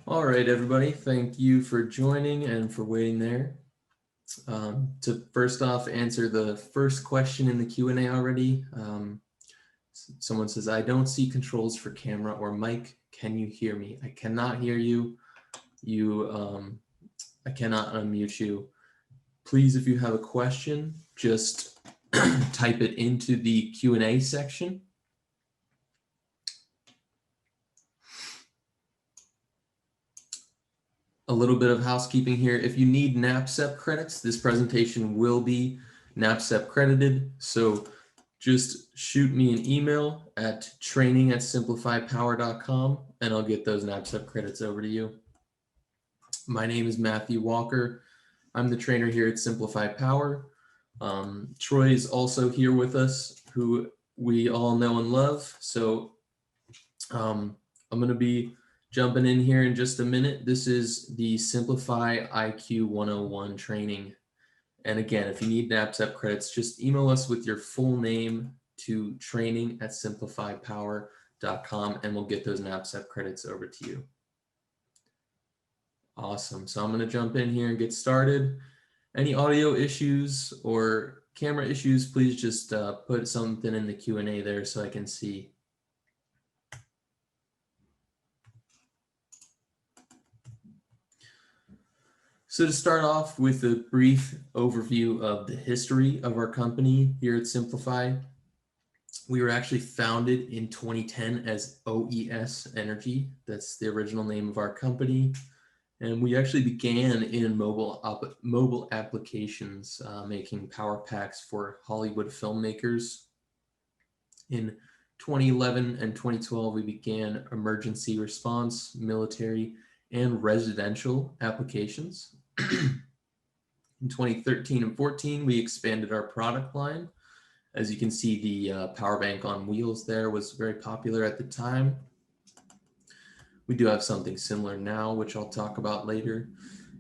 All right, everybody, thank you for joining and for waiting there. To first off answer the first question in the Q&A already, someone says, I don't see controls for camera or mic. Can you hear me? I cannot hear you. I cannot unmute you. Please, if you have a question, just type it into the Q&A section. A little bit of housekeeping here. If you need NAPCEP credits, this presentation will be NAPCEP credited. So just shoot me an email at training@simplifypower.com and I'll get those NAPCEP credits over to you. My name is Matthew Walker. I'm the trainer here at SimpliPhi Power. Troy is also here with us, who we all know and love. So I'm going to be jumping in here in just a minute. This is the SimpliPhi IQ 101 training. And again, if you need NAPCEP credits, just email us with your full name to training@simplifypower.com and we'll get those NAPCEP credits over to you. Awesome. So I'm going to jump in here and get started. Any audio issues or camera issues, please just put something in the Q&A there so I can see. So to start off with a brief overview of the history of our company here at SimpliPhi, we were actually founded in 2010 as OES Energy. That's the original name of our company. And we actually began in mobile applications, making power packs for Hollywood filmmakers. In 2011 and 2012, we began emergency response, military, and residential applications. In 2013 and 14, we expanded our product line. As you can see, the power bank on wheels there was very popular at the time. We do have something similar now, which I'll talk about later.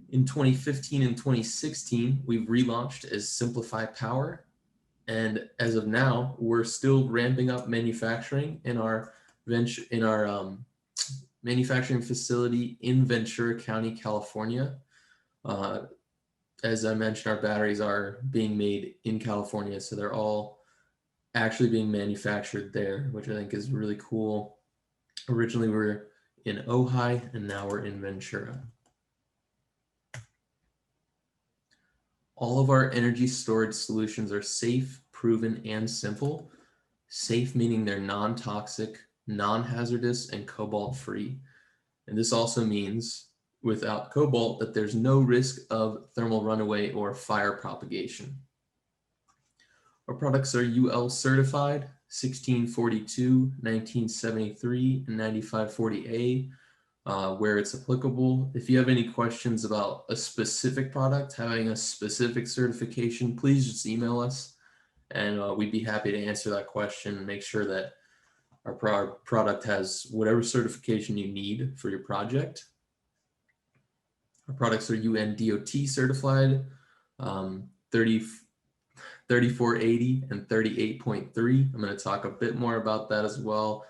In 2015 and 2016, we've relaunched as SimpliPhi Power. And as of now, we're still ramping up manufacturing in our manufacturing facility in Ventura County, California. As I mentioned, our batteries are being made in California, so they're all actually being manufactured there, which I think is really cool. Originally, we were in Ojai, and now we're in Ventura. All of our energy storage solutions are safe, proven, and simple. Safe meaning they're non-toxic, non-hazardous, and cobalt-free. And this also means without cobalt that there's no risk of thermal runaway or fire propagation. Our products are UL certified, 1642, 1973, and 9540A, where it's applicable. If you have any questions about a specific product having a specific certification, please just email us and we'd be happy to answer that question and make sure that our product has whatever certification you need for your project. Our products are UNDOT certified, 3480 and 38.3. I'm going to talk a bit more about that as well.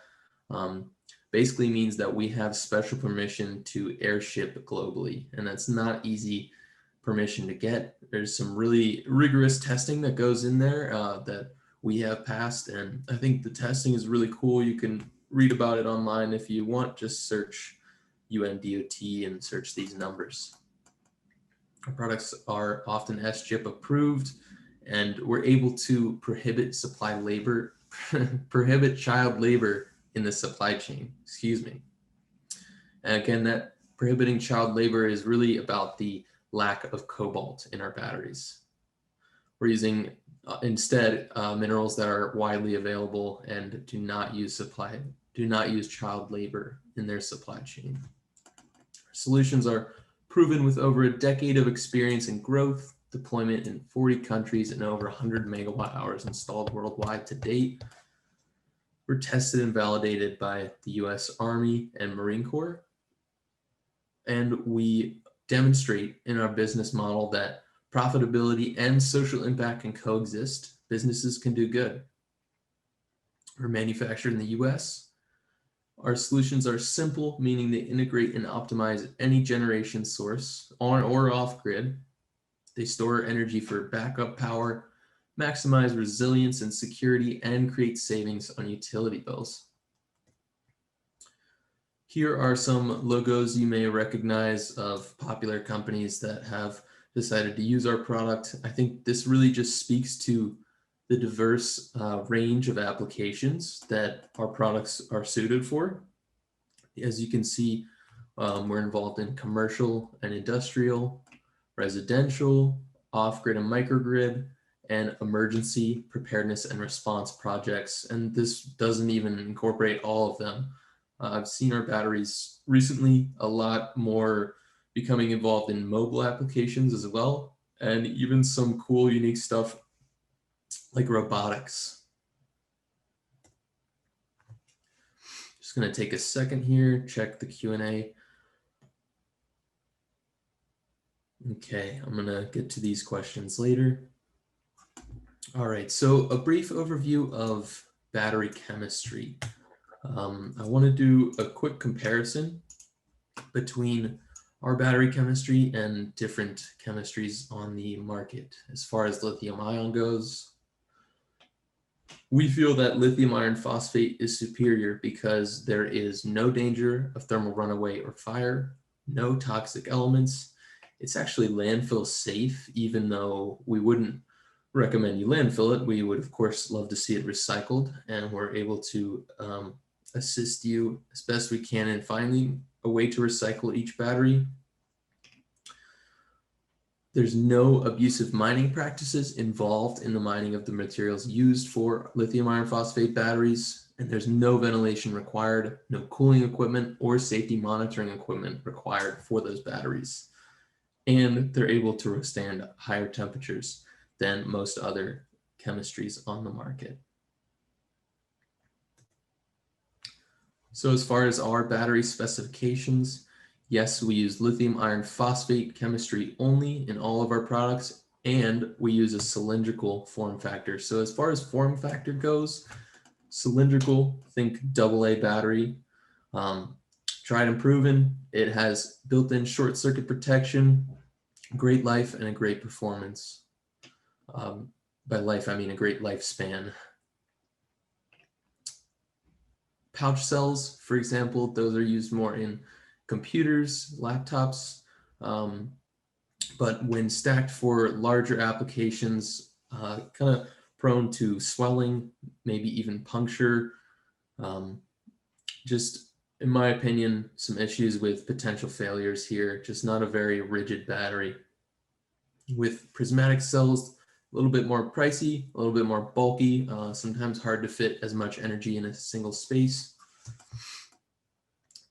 Basically means that we have special permission to airship globally, and that's not easy permission to get. There's some really rigorous testing that goes in there that we have passed, and I think the testing is really cool. You can read about it online if you want. Just search UNDOT and search these numbers. Our products are often SCHIP approved, and we're able to prohibit prohibit child labor in the supply chain, excuse me. And again, that prohibiting child labor is really about the lack of cobalt in our batteries. We're using instead minerals that are widely available and do not use child labor in their supply chain. Solutions are proven with over a decade of experience and growth, deployment in 40 countries and over 100 megawatt hours installed worldwide to date. We're tested and validated by the US Army and Marine Corps. And we demonstrate in our business model that profitability and social impact can coexist. Businesses can do good. We're manufactured in the US. Our solutions are simple, meaning they integrate and optimize any generation source on or off grid. They store energy for backup power, maximize resilience and security, and create savings on utility bills. Here are some logos you may recognize of popular companies that have decided to use our product. I think this really just speaks to the diverse range of applications that our products are suited for. As you can see, we're involved in commercial and industrial, residential, off-grid and microgrid, and emergency preparedness and response projects. And this doesn't even incorporate all of them. I've seen our batteries recently a lot more becoming involved in mobile applications as well, and even some cool, unique stuff like robotics. Just going to take a second here, check the Q&A. Okay, I'm going to get to these questions later. All right, so a brief overview of battery chemistry. I want to do a quick comparison between our battery chemistry and different chemistries on the market. As far as lithium ion goes, we feel that lithium iron phosphate is superior because there is no danger of thermal runaway or fire, no toxic elements. It's actually landfill safe, even though we wouldn't recommend you landfill it. We would, of course, love to see it recycled, and we're able to assist you as best we can in finding a way to recycle each battery. There's no abusive mining practices involved in the mining of the materials used for lithium iron phosphate batteries, and there's no ventilation required, no cooling equipment or safety monitoring equipment required for those batteries. And they're able to withstand higher temperatures than most other chemistries on the market. So as far as our battery specifications, yes, we use lithium iron phosphate chemistry only in all of our products, and we use a cylindrical form factor. So as far as form factor goes, cylindrical, think AA battery, tried and proven. It has built-in short circuit protection, great life, and a great performance. By life, I mean a great lifespan. Pouch cells, for example, those are used more in computers, laptops, but when stacked for larger applications, kind of prone to swelling, maybe even puncture. Just, in my opinion, some issues with potential failures here, just not a very rigid battery. With prismatic cells, a little bit more pricey, a little bit more bulky, sometimes hard to fit as much energy in a single space.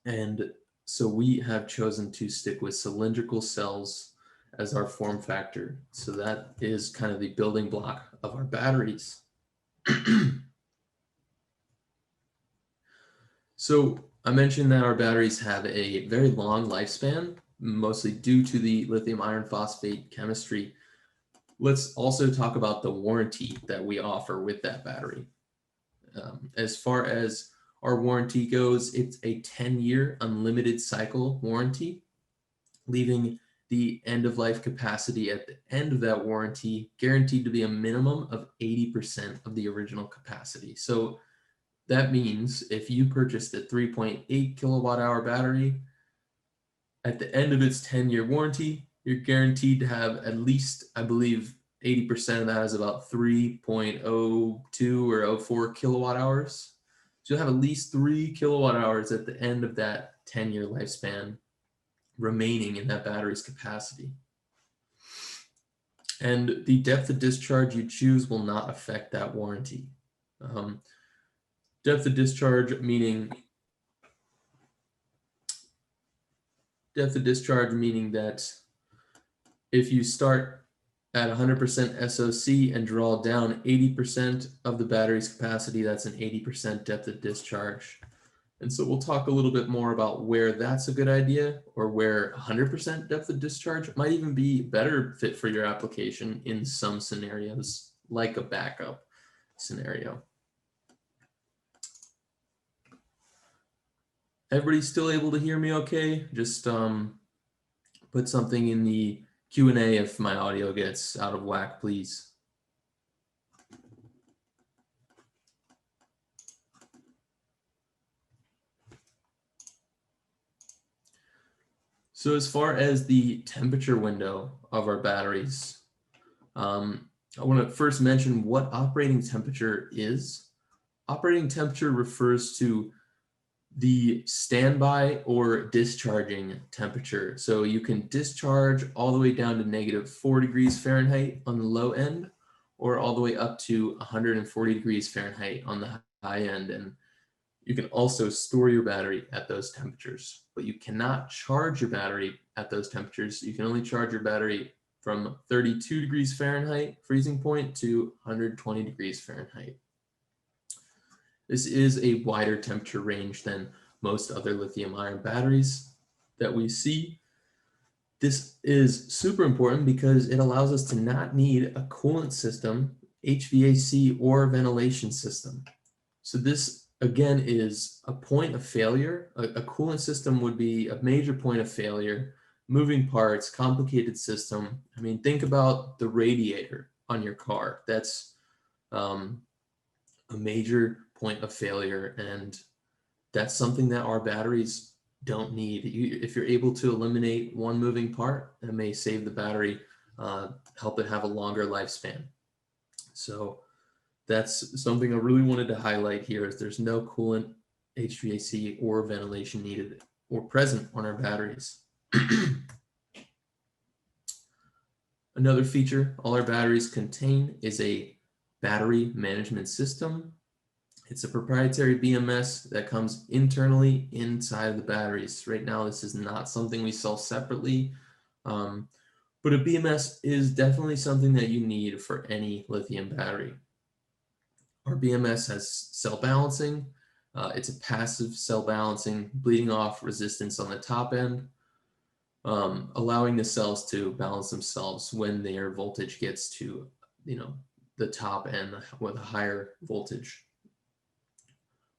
And so we have chosen to stick with cylindrical cells as our form factor. So that is kind of the building block of our batteries. So I mentioned that our batteries have a very long lifespan, mostly due to the lithium iron phosphate chemistry. Let's also talk about the warranty that we offer with that battery. As far as our warranty goes, it's a 10-year unlimited cycle warranty, leaving the end-of-life capacity at the end of that warranty guaranteed to be a minimum of 80% of the original capacity. So that means if you purchased a 3.8 kilowatt hour battery, at the end of its 10-year warranty, you're guaranteed to have at least, I believe, 80% of that is about 3.02 or 04 kilowatt hours. So you'll have at least 3 kilowatt hours at the end of that 10-year lifespan remaining in that battery's capacity. And the depth of discharge you choose will not affect that warranty. Depth of discharge meaning that if you start at 100% SOC and draw down 80% of the battery's capacity, that's an 80% depth of discharge. And so we'll talk a little bit more about where that's a good idea, or where 100% depth of discharge might even be better fit for your application in some scenarios, like a backup scenario. Everybody still able to hear me okay? Just put something in the Q&A if my audio gets out of whack, please. So as far as the temperature window of our batteries, I want to first mention what operating temperature is. Operating temperature refers to the standby or discharging temperature. So you can discharge all the way down to -4 degrees Fahrenheit on the low end, or all the way up to 140 degrees Fahrenheit on the high end. And you can also store your battery at those temperatures, but you cannot charge your battery at those temperatures. You can only charge your battery from 32 degrees Fahrenheit freezing point to 120 degrees Fahrenheit. This is a wider temperature range than most other lithium ion batteries that we see. This is super important because it allows us to not need a coolant system, HVAC, or ventilation system. So this again is a point of failure. A coolant system would be a major point of failure, moving parts, complicated system. I mean, think about the radiator on your car. That's a major point of failure, and that's something that our batteries don't need. If you're able to eliminate one moving part, that may save the battery, help it have a longer lifespan. So that's something I really wanted to highlight here, is there's no coolant, HVAC, or ventilation needed or present on our batteries. Another feature all our batteries contain is a battery management system. It's a proprietary BMS that comes internally inside of the batteries. Right now, this is not something we sell separately, but a BMS is definitely something that you need for any lithium battery. Our BMS has cell balancing. It's a passive cell balancing, bleeding off resistance on the top end, allowing the cells to balance themselves when their voltage gets to, the top end with a higher voltage.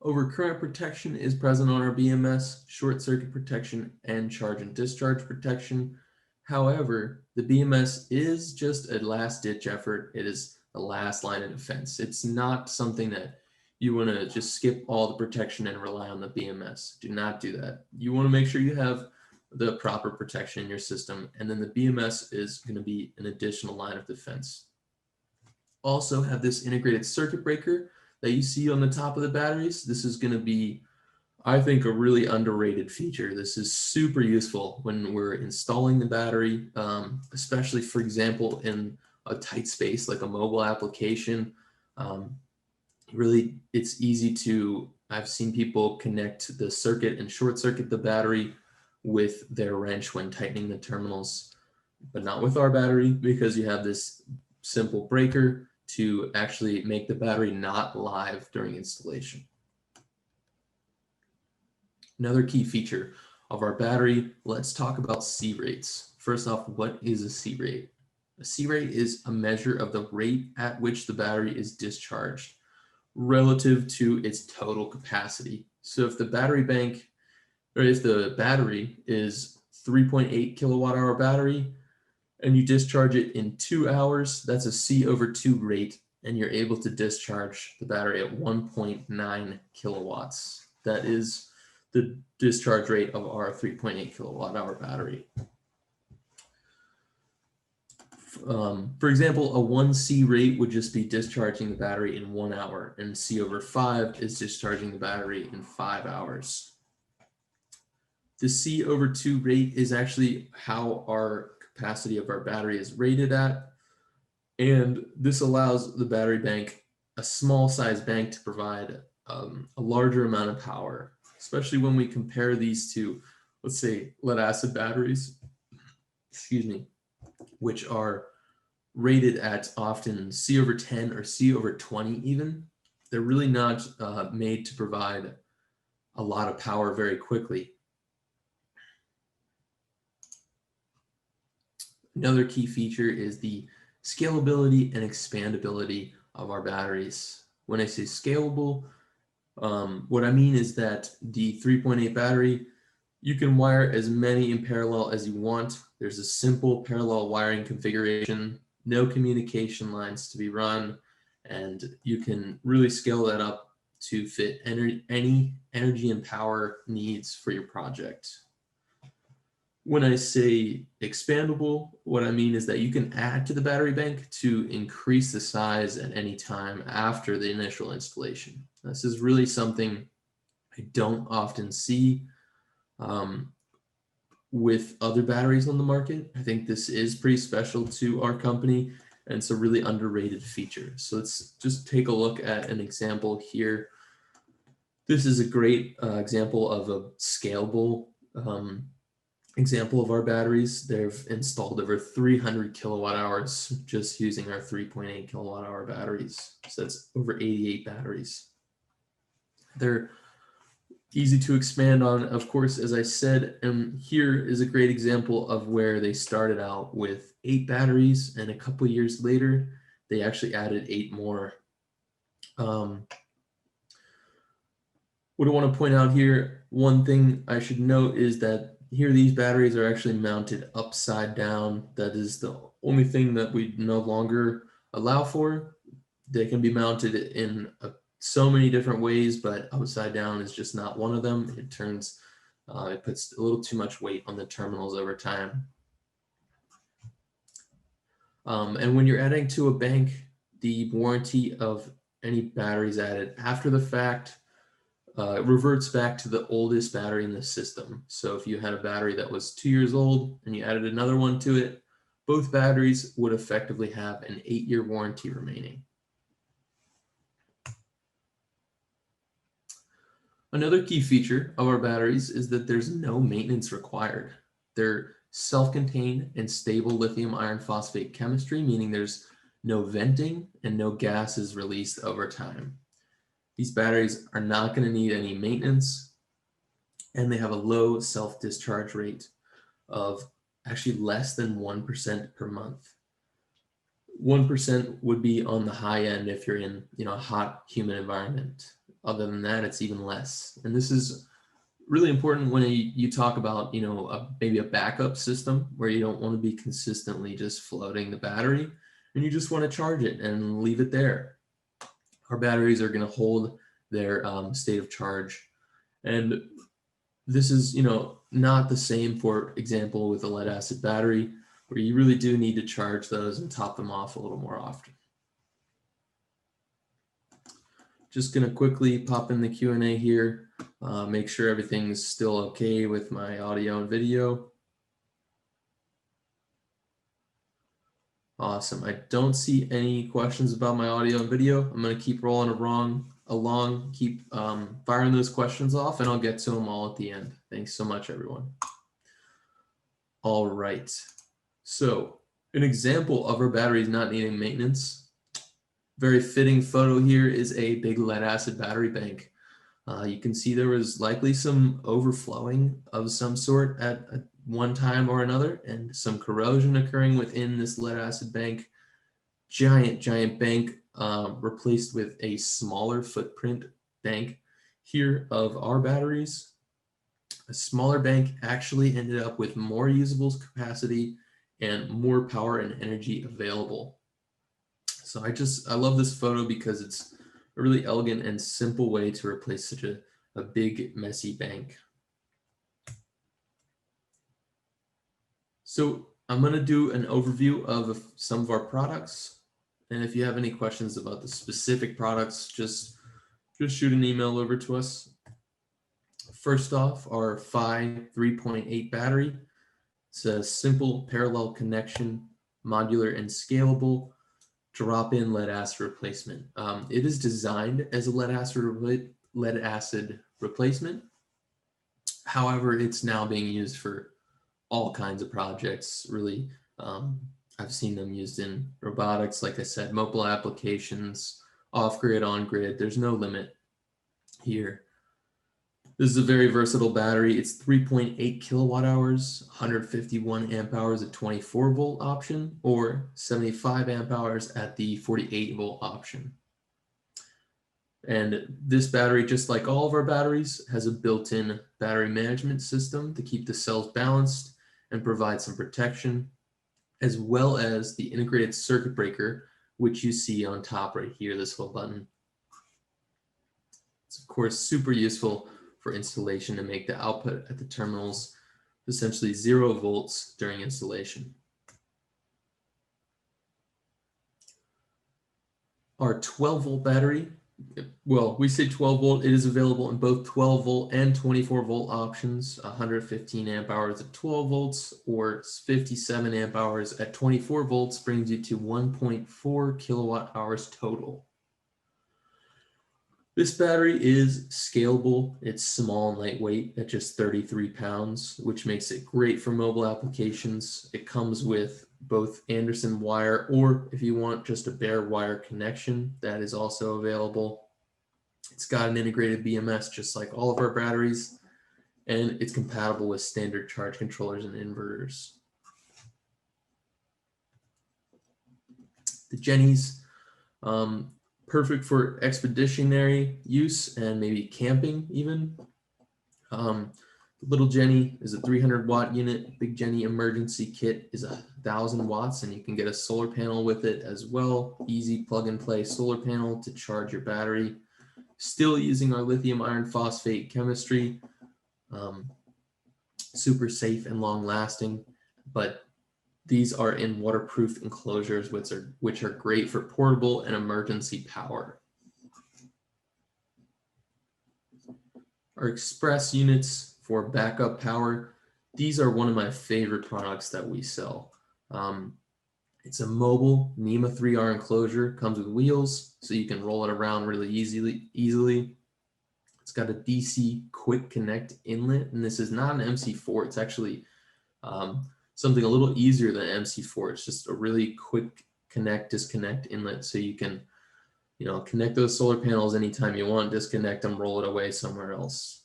Overcurrent protection is present on our BMS, short circuit protection, and charge and discharge protection. However, the BMS is just a last-ditch effort. It is the last line of defense. It's not something that you want to just skip all the protection and rely on the BMS. Do not do that. You want to make sure you have the proper protection in your system, and then the BMS is going to be an additional line of defense. Also have this integrated circuit breaker that you see on the top of the batteries. This is going to be, I think, a really underrated feature. This is super useful when we're installing the battery, especially, for example, in a tight space like a mobile application. Really, it's easy to, I've seen people connect the circuit and short circuit the battery with their wrench when tightening the terminals, but not with our battery, because you have this simple breaker to actually make the battery not live during installation. Another key feature of our battery, let's talk about C rates. First off, what is a C rate? A C rate is a measure of the rate at which the battery is discharged relative to its total capacity. So if the battery bank, or if the battery is 3.8 kilowatt hour battery, and you discharge it in 2 hours, that's a C/2 rate, and you're able to discharge the battery at 1.9 kilowatts. That is the discharge rate of our 3.8 kilowatt hour battery. For example, a 1C rate would just be discharging the battery in 1 hour, and C/5 is discharging the battery in 5 hours. The C/2 rate is actually how our capacity of our battery is rated at, and this allows the battery bank, a small size bank, to provide a larger amount of power, especially when we compare these to, let's say, lead acid batteries, which are rated at often C/10 or C/20 even. They're really not made to provide a lot of power very quickly. Another key feature is the scalability and expandability of our batteries. When I say scalable, What I mean is that the 3.8 battery, you can wire as many in parallel as you want. There's a simple parallel wiring configuration, no communication lines to be run, and you can really scale that up to fit any energy and power needs for your project. When I say expandable, what I mean is that you can add to the battery bank to increase the size at any time after the initial installation. This is really something I don't often see with other batteries on the market. I think this is pretty special to our company, and it's a really underrated feature. So let's just take a look at an example here. This is a great example of a scalable example of our batteries. They've installed over 300 kilowatt hours just using our 3.8 kilowatt hour batteries. So that's over 88 batteries. They're easy to expand on, of course, as I said, and here is a great example of where they started out with 8 batteries, and a couple years later, they actually added 8 more. What I want to point out here, one thing I should note is that here these batteries are actually mounted upside down. That is the only thing that we no longer allow for. They can be mounted in so many different ways, but upside down is just not one of them. It puts a little too much weight on the terminals over time. And when you're adding to a bank, the warranty of any batteries added after the fact reverts back to the oldest battery in the system. So if you had a battery that was 2 years old and you added another one to it, both batteries would effectively have an 8-year warranty remaining. Another key feature of our batteries is that there's no maintenance required. They're self-contained and stable lithium iron phosphate chemistry, meaning there's no venting and no gas is released over time. These batteries are not going to need any maintenance, and they have a low self-discharge rate of actually less than 1% per month. 1% would be on the high end if you're in a hot, humid environment. Other than that, it's even less. And this is really important when you talk about maybe a backup system where you don't want to be consistently just floating the battery, and you just want to charge it and leave it there. Our batteries are going to hold their state of charge. And this is, not the same, for example, with a lead acid battery, where you really do need to charge those and top them off a little more often. Just going to quickly pop in the Q&A here, make sure everything's still okay with my audio and video. Awesome. I don't see any questions about my audio and video. I'm going to keep rolling along, keep firing those questions off, and I'll get to them all at the end. Thanks so much, everyone. All right. So an example of our batteries not needing maintenance. Very fitting photo here is a big lead acid battery bank. You can see there was likely some overflowing of some sort at one time or another, and some corrosion occurring within this lead acid bank. Giant bank replaced with a smaller footprint bank here of our batteries. A smaller bank actually ended up with more usable capacity and more power and energy available. So I love this photo because it's a really elegant and simple way to replace such a big, messy bank. So I'm going to do an overview of some of our products. And if you have any questions about the specific products, just shoot an email over to us. First off, our PHI 3.8 battery. It's a simple parallel connection, modular and scalable drop-in lead acid replacement. It is designed as a lead acid replacement. However, it's now being used for all kinds of projects, really. I've seen them used in robotics, like I said, mobile applications, off-grid, on-grid. There's no limit here. This is a very versatile battery. It's 3.8 kilowatt hours, 151 amp hours at 24 volt option, or 75 amp hours at the 48 volt option. And this battery, just like all of our batteries, has a built-in battery management system to keep the cells balanced and provide some protection, as well as the integrated circuit breaker, which you see on top right here, this little button. It's of course super useful for installation to make the output at the terminals essentially 0 volts during installation. Our 12-volt battery, well, we say 12 volt, it is available in both 12 volt and 24 volt options, 115 amp hours at 12 volts or 57 amp hours at 24 volts brings you to 1.4 kilowatt hours total. This battery is scalable. It's small and lightweight at just 33 pounds, which makes it great for mobile applications. It comes with both Anderson wire, or if you want just a bare wire connection, that is also available. It's got an integrated BMS just like all of our batteries, and it's compatible with standard charge controllers and inverters. The Jennies, perfect for expeditionary use and maybe camping even. The little Jenny is a 300 watt unit. Big Jenny emergency kit is 1,000 watts, and you can get a solar panel with it as well. Easy plug and play solar panel to charge your battery. Still using our lithium iron phosphate chemistry. Super safe and long lasting, but these are in waterproof enclosures, which are great for portable and emergency power. Our express units for backup power, these are one of my favorite products that we sell. It's a mobile NEMA 3R enclosure, comes with wheels, so you can roll it around really easily. It's got a DC quick connect inlet, and this is not an MC4, it's actually something a little easier than MC4. It's just a really quick connect, disconnect inlet, so you can, connect those solar panels anytime you want, disconnect them, roll it away somewhere else.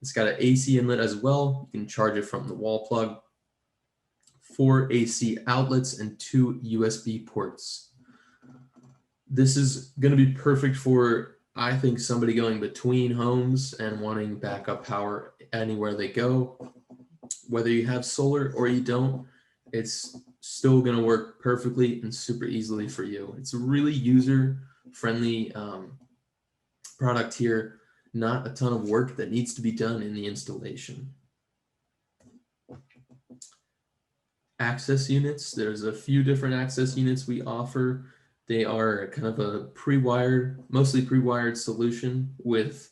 It's got an AC inlet as well. You can charge it from the wall plug. 4 AC outlets and 2 USB ports. This is going to be perfect for, I think, somebody going between homes and wanting backup power anywhere they go. Whether you have solar or you don't, it's still going to work perfectly and super easily for you. It's a really user-friendly product here. Not a ton of work that needs to be done in the installation. Access units, there's a few different access units we offer. They are kind of a mostly pre-wired solution with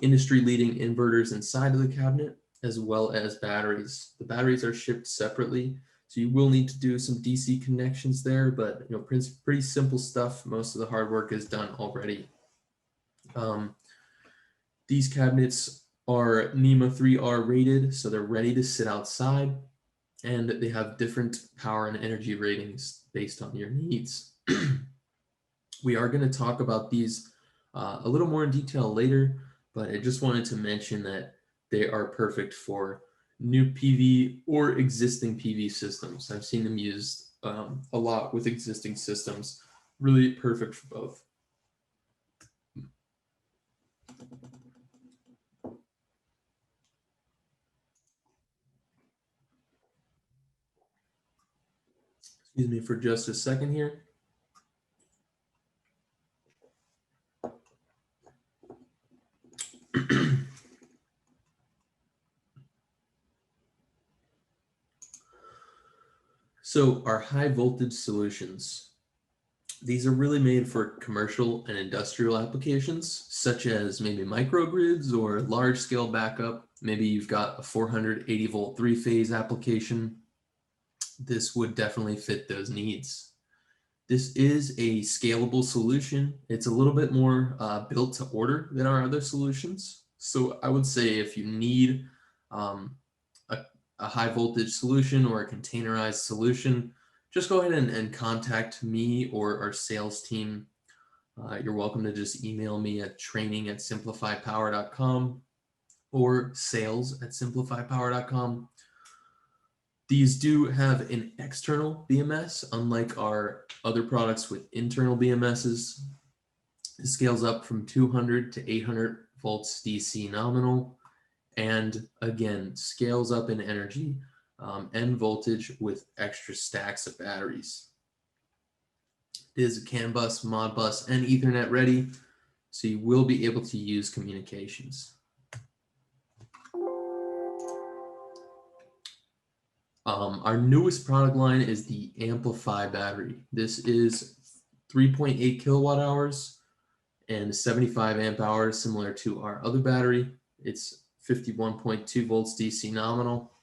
industry-leading inverters inside of the cabinet, as well as batteries. The batteries are shipped separately, so you will need to do some DC connections there, but pretty simple stuff. Most of the hard work is done already. These cabinets are NEMA 3R rated, so they're ready to sit outside, and they have different power and energy ratings based on your needs. We are going to talk about these a little more in detail later, but I just wanted to mention that they are perfect for new PV or existing PV systems. I've seen them used a lot with existing systems. Really perfect for both. Excuse me for just a second here. So our high voltage solutions, these are really made for commercial and industrial applications, such as maybe microgrids or large scale backup. Maybe you've got a 480 volt 3-phase application. This would definitely fit those needs. This is a scalable solution. It's a little bit more built to order than our other solutions. So I would say if you need a high voltage solution or a containerized solution, just go ahead and contact me or our sales team. You're welcome to just email me at training@simpliphipower.com or sales@simpliphipower.com. These do have an external BMS, unlike our other products with internal BMSs. It scales up from 200 to 800 volts DC nominal, and again, scales up in energy and voltage with extra stacks of batteries. It is CAN bus, Modbus, and Ethernet ready, so you will be able to use communications. Our newest product line is the AmpliPHI battery. This is 3.8 kilowatt hours and 75 amp hours, similar to our other battery. It's 51.2 volts DC nominal,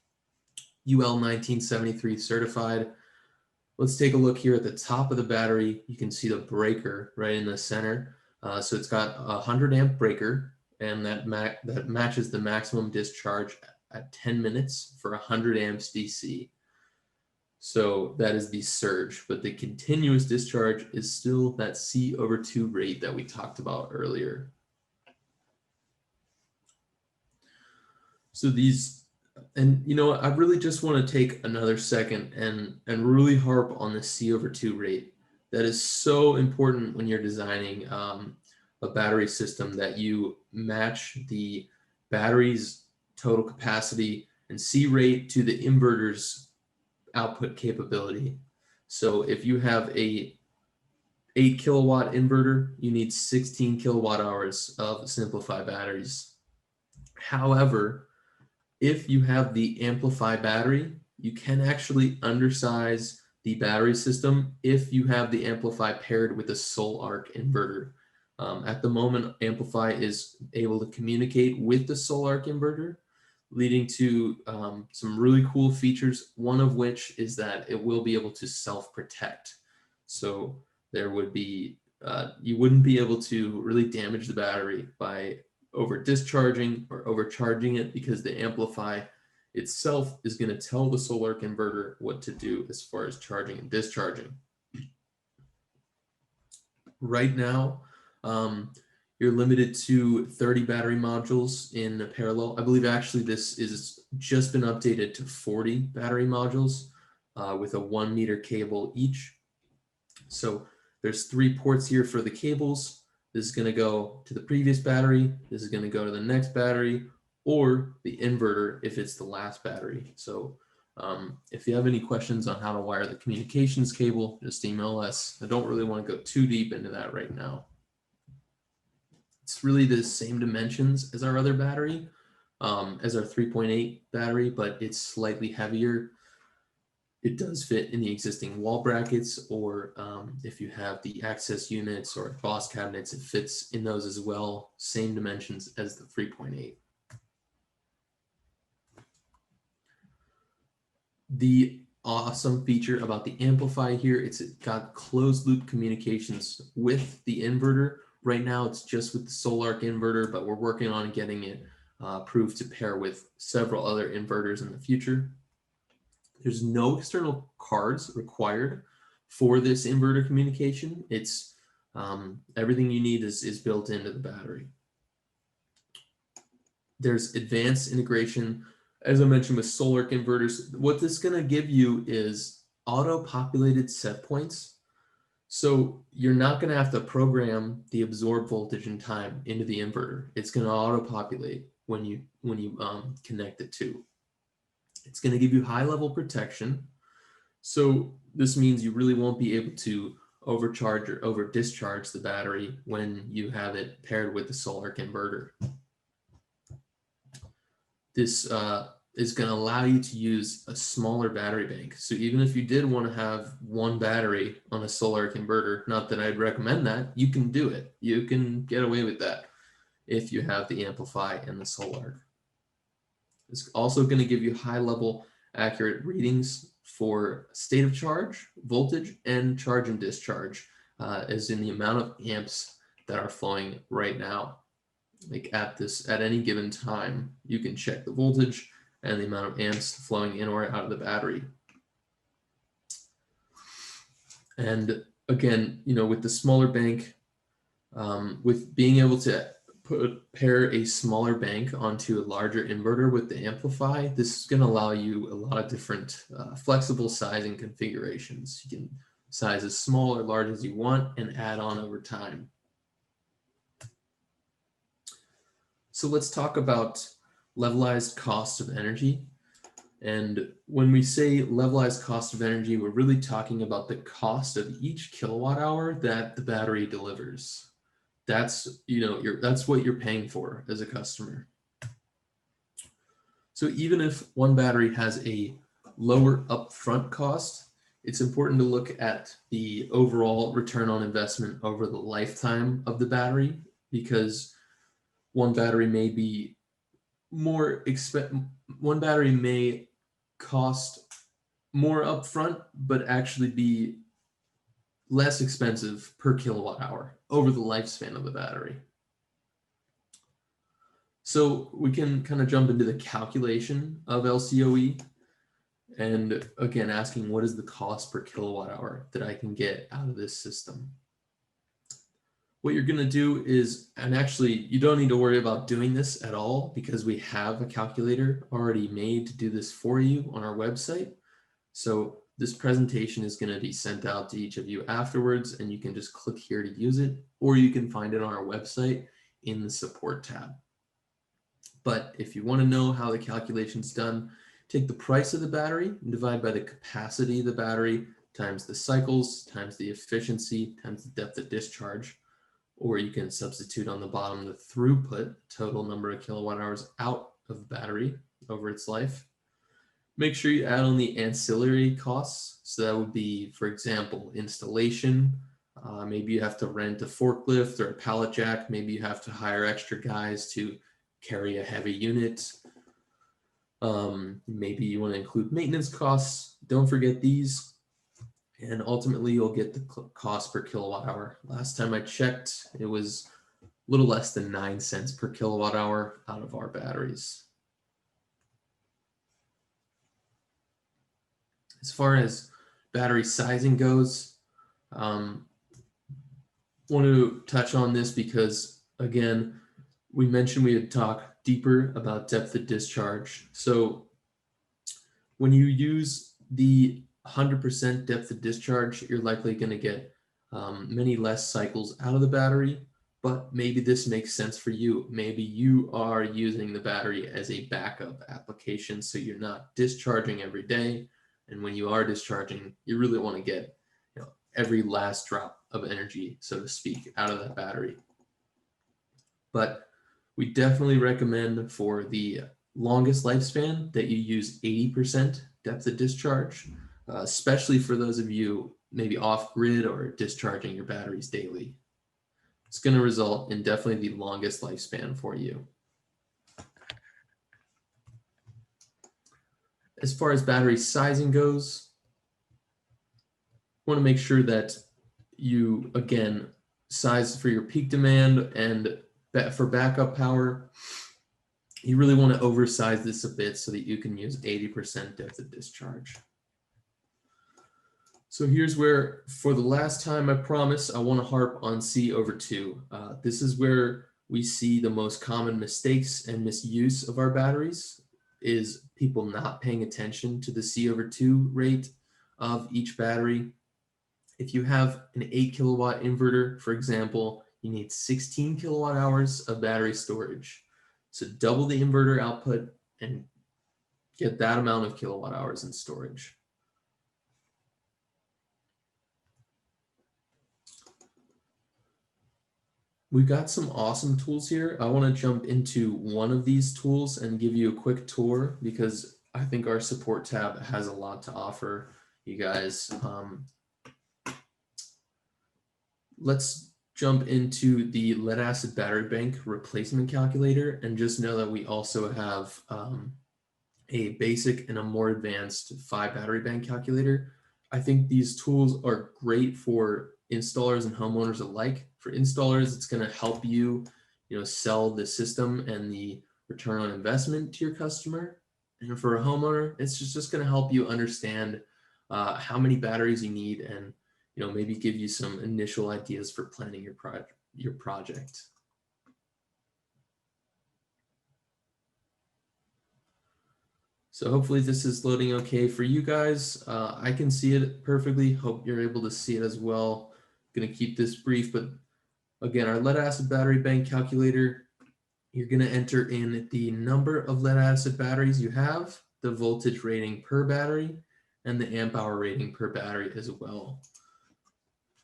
UL 1973 certified. Let's take a look here at the top of the battery. You can see the breaker right in the center. So it's got a 100 amp breaker, and that matches the maximum discharge at 10 minutes for 100 amps DC. So that is the surge, but the continuous discharge is still that C/2 rate that we talked about earlier. So these, and you know, I really just want to take another second and really harp on the C/2 rate. That is so important when you're designing a battery system, that you match the battery's total capacity and C rate to the inverter's output capability. So if you have a 8 kilowatt inverter, you need 16 kilowatt hours of SimpliPhi batteries. However, if you have the AmpliPHI battery, you can actually undersize the battery system if you have the AmpliPHI paired with a solar inverter. At the moment, AmpliPHI is able to communicate with the solar inverter, leading to some really cool features, one of which is that it will be able to self-protect. So there would be, you wouldn't be able to really damage the battery by over discharging or overcharging it, because the AmpliPHI itself is going to tell the solar inverter what to do as far as charging and discharging. Right now, you're limited to 30 battery modules in parallel. I believe actually this is just been updated to 40 battery modules with a 1 meter cable each. So there's 3 ports here for the cables. This is going to go to the previous battery. This is going to go to the next battery, or the inverter if it's the last battery. So if you have any questions on how to wire the communications cable, just email us. I don't really want to go too deep into that right now. It's really the same dimensions as our other battery, as our 3.8 battery, but it's slightly heavier. It does fit in the existing wall brackets, or if you have the access units or boss cabinets, it fits in those as well. Same dimensions as the 3.8. The awesome feature about the AmpliPHI here, it's got closed loop communications with the inverter. Right now, it's just with the solar inverter, but we're working on getting it approved to pair with several other inverters in the future. There's no external cards required for this inverter communication. It's everything you need is built into the battery. There's advanced integration, as I mentioned, with solar inverters. What this is going to give you is auto-populated set points. So you're not going to have to program the absorbed voltage and time into the inverter. It's going to auto-populate when you connect it to. It's going to give you high level protection. So this means you really won't be able to overcharge or over discharge the battery when you have it paired with the solar inverter. This is going to allow you to use a smaller battery bank. So even if you did want to have one battery on a solar inverter, not that I'd recommend that, you can do it. You can get away with that if you have the AmpliPHI and the solar. It's also going to give you high-level accurate readings for state of charge, voltage, and charge and discharge, as in the amount of amps that are flowing right now. Like at any given time, you can check the voltage and the amount of amps flowing in or out of the battery. And again, you know, with the smaller bank, with being able to pair a smaller bank onto a larger inverter with the AmpliPHI, this is going to allow you a lot of different flexible sizing configurations. You can size as small or large as you want and add on over time. So let's talk about levelized cost of energy. And when we say levelized cost of energy, we're really talking about the cost of each kilowatt hour that the battery delivers. That's, that's what you're paying for as a customer. So even if one battery has a lower upfront cost, it's important to look at the overall return on investment over the lifetime of the battery, because one battery may be one battery may cost more upfront, but actually be less expensive per kilowatt hour over the lifespan of the battery. So we can kind of jump into the calculation of LCOE, and again, asking what is the cost per kilowatt hour that I can get out of this system. What you're going to do is, and actually you don't need to worry about doing this at all, because we have a calculator already made to do this for you on our website. So this presentation is going to be sent out to each of you afterwards, and you can just click here to use it, or you can find it on our website in the support tab. But if you want to know how the calculation's done, take the price of the battery and divide by the capacity of the battery times the cycles times the efficiency times the depth of discharge. Or you can substitute on the bottom the throughput, total number of kilowatt hours out of the battery over its life. Make sure you add on the ancillary costs. So that would be, for example, installation. Maybe you have to rent a forklift or a pallet jack. Maybe you have to hire extra guys to carry a heavy unit. Maybe you want to include maintenance costs. Don't forget these. And ultimately, you'll get the cost per kilowatt hour. Last time I checked, it was a little less than 9 cents per kilowatt hour out of our batteries. As far as battery sizing goes, want to touch on this because, again, we mentioned we would talk deeper about depth of discharge. So when you use the 100% depth of discharge, you're likely going to get many less cycles out of the battery, but maybe this makes sense for you. Maybe you are using the battery as a backup application, so you're not discharging every day. And when you are discharging, you really want to get every last drop of energy, so to speak, out of that battery. But we definitely recommend for the longest lifespan that you use 80% depth of discharge, especially for those of you maybe off-grid or discharging your batteries daily. It's going to result in definitely the longest lifespan for you. As far as battery sizing goes, you want to make sure that you, again, size for your peak demand, and for backup power, you really want to oversize this a bit so that you can use 80% depth of discharge. So here's where, for the last time, I promise, I want to harp on C/2. This is where we see the most common mistakes and misuse of our batteries, is people not paying attention to the C/2 rate of each battery. If you have an 8 kilowatt inverter, for example, you need 16 kilowatt hours of battery storage. So double the inverter output and get that amount of kilowatt hours in storage. We've got some awesome tools here. I want to jump into one of these tools and give you a quick tour, because I think our support tab has a lot to offer you guys. Let's jump into the lead acid battery bank replacement calculator, and just know that we also have a basic and a more advanced PHI battery bank calculator. I think these tools are great for installers and homeowners alike. For installers, it's going to help you, sell the system and the return on investment to your customer. And for a homeowner, it's just going to help you understand how many batteries you need, and maybe give you some initial ideas for planning your project. So hopefully this is loading okay for you guys. I can see it perfectly. Hope you're able to see it as well. Going to keep this brief, but again, our lead acid battery bank calculator, You're going to enter in the number of lead acid batteries you have, the voltage rating per battery, and the amp hour rating per battery as well.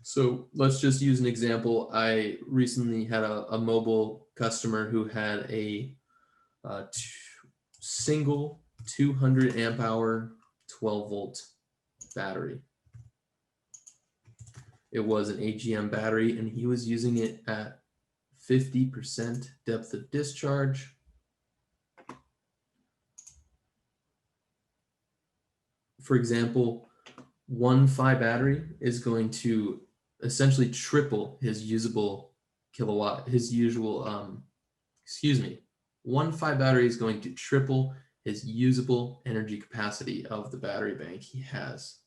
So let's just use an example. I recently had a mobile customer who had a single 200 amp hour 12 volt battery. It was an AGM battery and he was using it at 50% depth of discharge. For example, one PHI battery is going to essentially triple his usable kilowatt, his usual, one PHI battery is going to triple his usable energy capacity of the battery bank he has.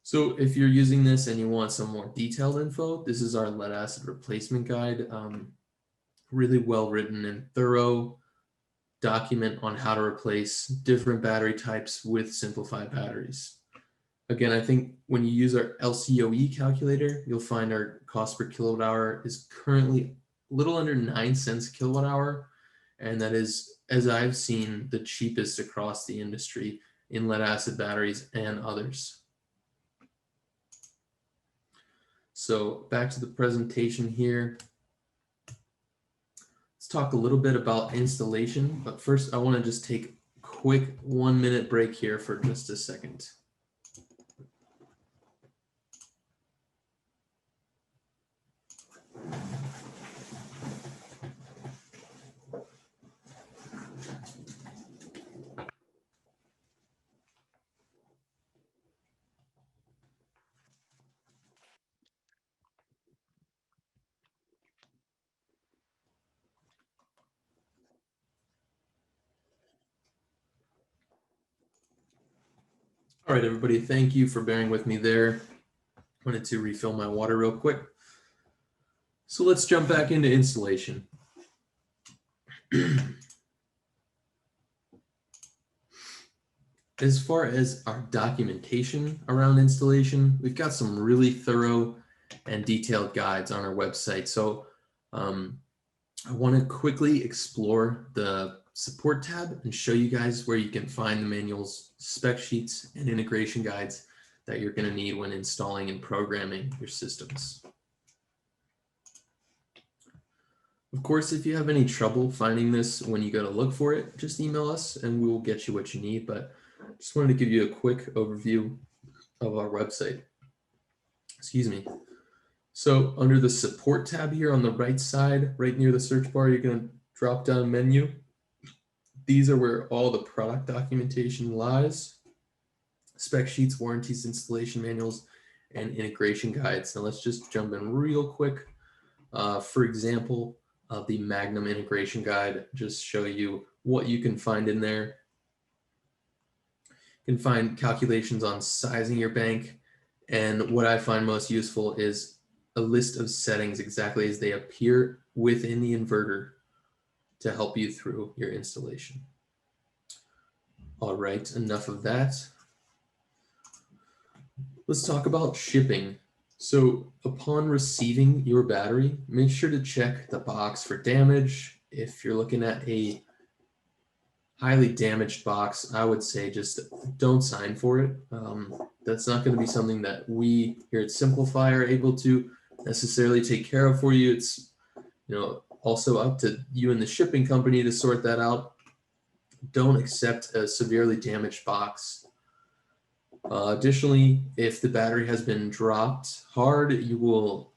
So if you're using this and you want some more detailed info, this is our lead acid replacement guide. Really well written and thorough document on how to replace different battery types with SimpliPhi batteries. Again, I think when you use our LCOE calculator, you'll find our cost per kilowatt hour is currently a little under 9 cents a kilowatt hour. And that is, as I've seen, the cheapest across the industry in lead acid batteries and others. So back to the presentation here. Let's talk a little bit about installation, but first I want to just take a quick 1 minute break here for just a second. All right, everybody, thank you for bearing with me there. Wanted to refill my water real quick. So let's jump back into installation. As far as our documentation around installation, we've got some really thorough and detailed guides on our website. So I want to quickly explore the support tab and show you guys where you can find the manuals, spec sheets, and integration guides that you're going to need when installing and programming your systems. Of course, if you have any trouble finding this when you go to look for it, just email us and we will get you what you need. But just wanted to give you a quick overview of our website. Excuse me. So under the support tab here on the right side, right near the search bar, you're going to drop down menu. These are where all the product documentation lies. Spec sheets, warranties, installation manuals, and integration guides. Now let's just jump in real quick. For example, the Magnum integration guide, just show you what you can find in there. You can find calculations on sizing your bank. And what I find most useful is a list of settings exactly as they appear within the inverter to help you through your installation. All right, enough of that. Let's talk about shipping. So upon receiving your battery, make sure to check the box for damage. If you're looking at a highly damaged box, I would say just don't sign for it. That's not going to be something that we here at SimpliPhi are able to necessarily take care of for you. It's also up to you and the shipping company to sort that out. Don't accept a severely damaged box. Additionally, if the battery has been dropped hard, you will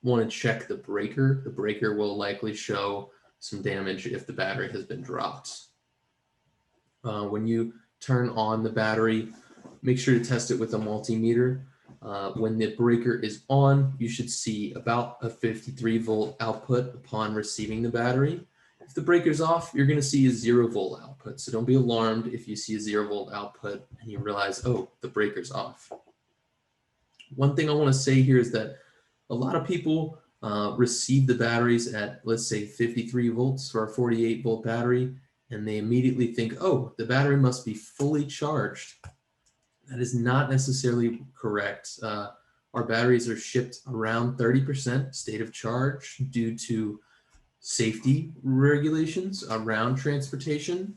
want to check the breaker. The breaker will likely show some damage if the battery has been dropped. When you turn on the battery, make sure to test it with a multimeter. When the breaker is on, you should see about a 53 volt output upon receiving the battery. If the breaker's off, you're going to see a 0 volt output. So don't be alarmed if you see a 0 volt output and you realize, oh, the breaker's off. One thing I want to say here is that a lot of people receive the batteries at, let's say, 53 volts for a 48 volt battery, and they immediately think, oh, the battery must be fully charged. That is not necessarily correct. Our batteries are shipped around 30% state of charge due to safety regulations around transportation.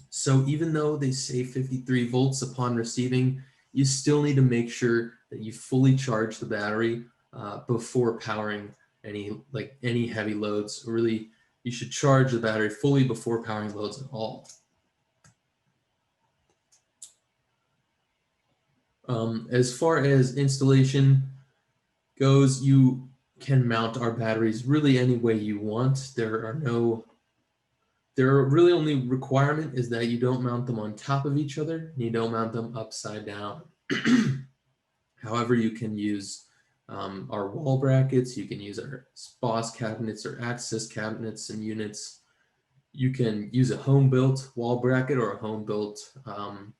So even though they say 53 volts upon receiving, you still need to make sure that you fully charge the battery before powering any heavy loads. Really, you should charge the battery fully before powering loads at all. As far as installation goes, you can mount our batteries really any way you want. Their really only requirement is that you don't mount them on top of each other and you don't mount them upside down. However, you can use our wall brackets, you can use our boss cabinets or access cabinets and units. You can use a home-built wall bracket or a home-built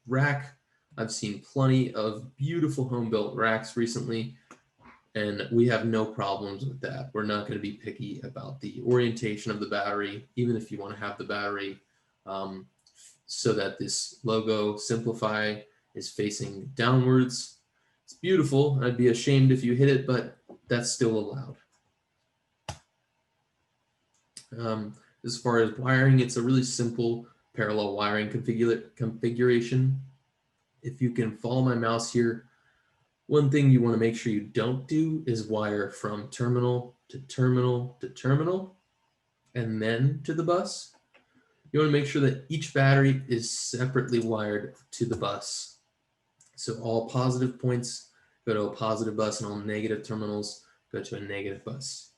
rack. I've seen plenty of beautiful home-built racks recently, and we have no problems with that. We're not going to be picky about the orientation of the battery, even if you want to have the battery so that this logo, SimpliPhi, is facing downwards. It's beautiful. I'd be ashamed if you hit it, but that's still allowed. As far as wiring, it's a really simple parallel wiring configuration. If you can follow my mouse here, one thing you want to make sure you don't do is wire from terminal to terminal to terminal and then to the bus. You want to make sure that each battery is separately wired to the bus. So all positive points go to a positive bus and all negative terminals go to a negative bus.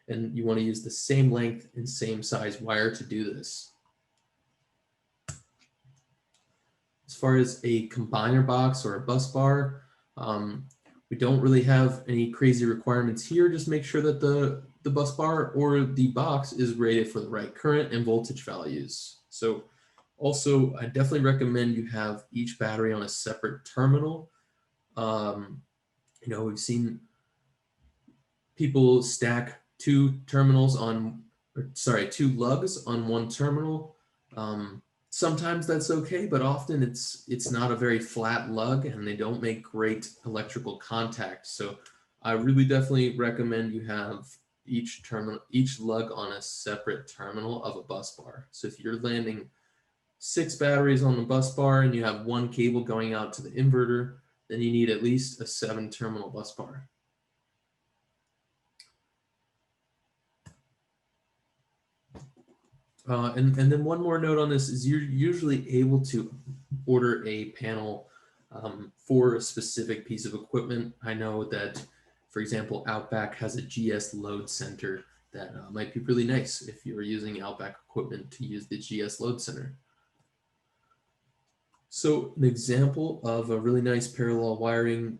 And you want to use the same length and same size wire to do this. As far as a combiner box or a bus bar, we don't really have any crazy requirements here. Just make sure that the bus bar or the box is rated for the right current and voltage values. So also, I definitely recommend you have each battery on a separate terminal. We've seen people stack two lugs on one terminal. Sometimes that's okay, but often it's not a very flat lug and they don't make great electrical contact. So I really definitely recommend you have each lug on a separate terminal of a bus bar. So if you're landing 6 batteries on the bus bar and you have one cable going out to the inverter, then you need at least a 7-terminal bus bar. And then one more note on this is you're usually able to order a panel for a specific piece of equipment. I know that, for example, Outback has a GS load center that might be really nice if you're using Outback equipment to use the GS load center. So an example of a really nice parallel wiring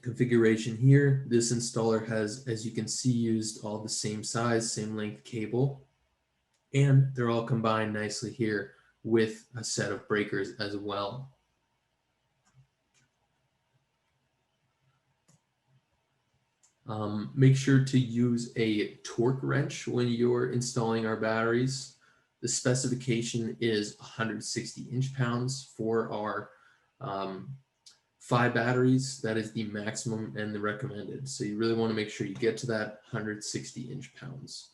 configuration here, this installer has, as you can see, used all the same size, same length cable. And they're all combined nicely here with a set of breakers as well. Make sure to use a torque wrench when you're installing our batteries. The specification is 160 inch-pounds for our PHI batteries. That is the maximum and the recommended. So you really want to make sure you get to that 160 inch-pounds.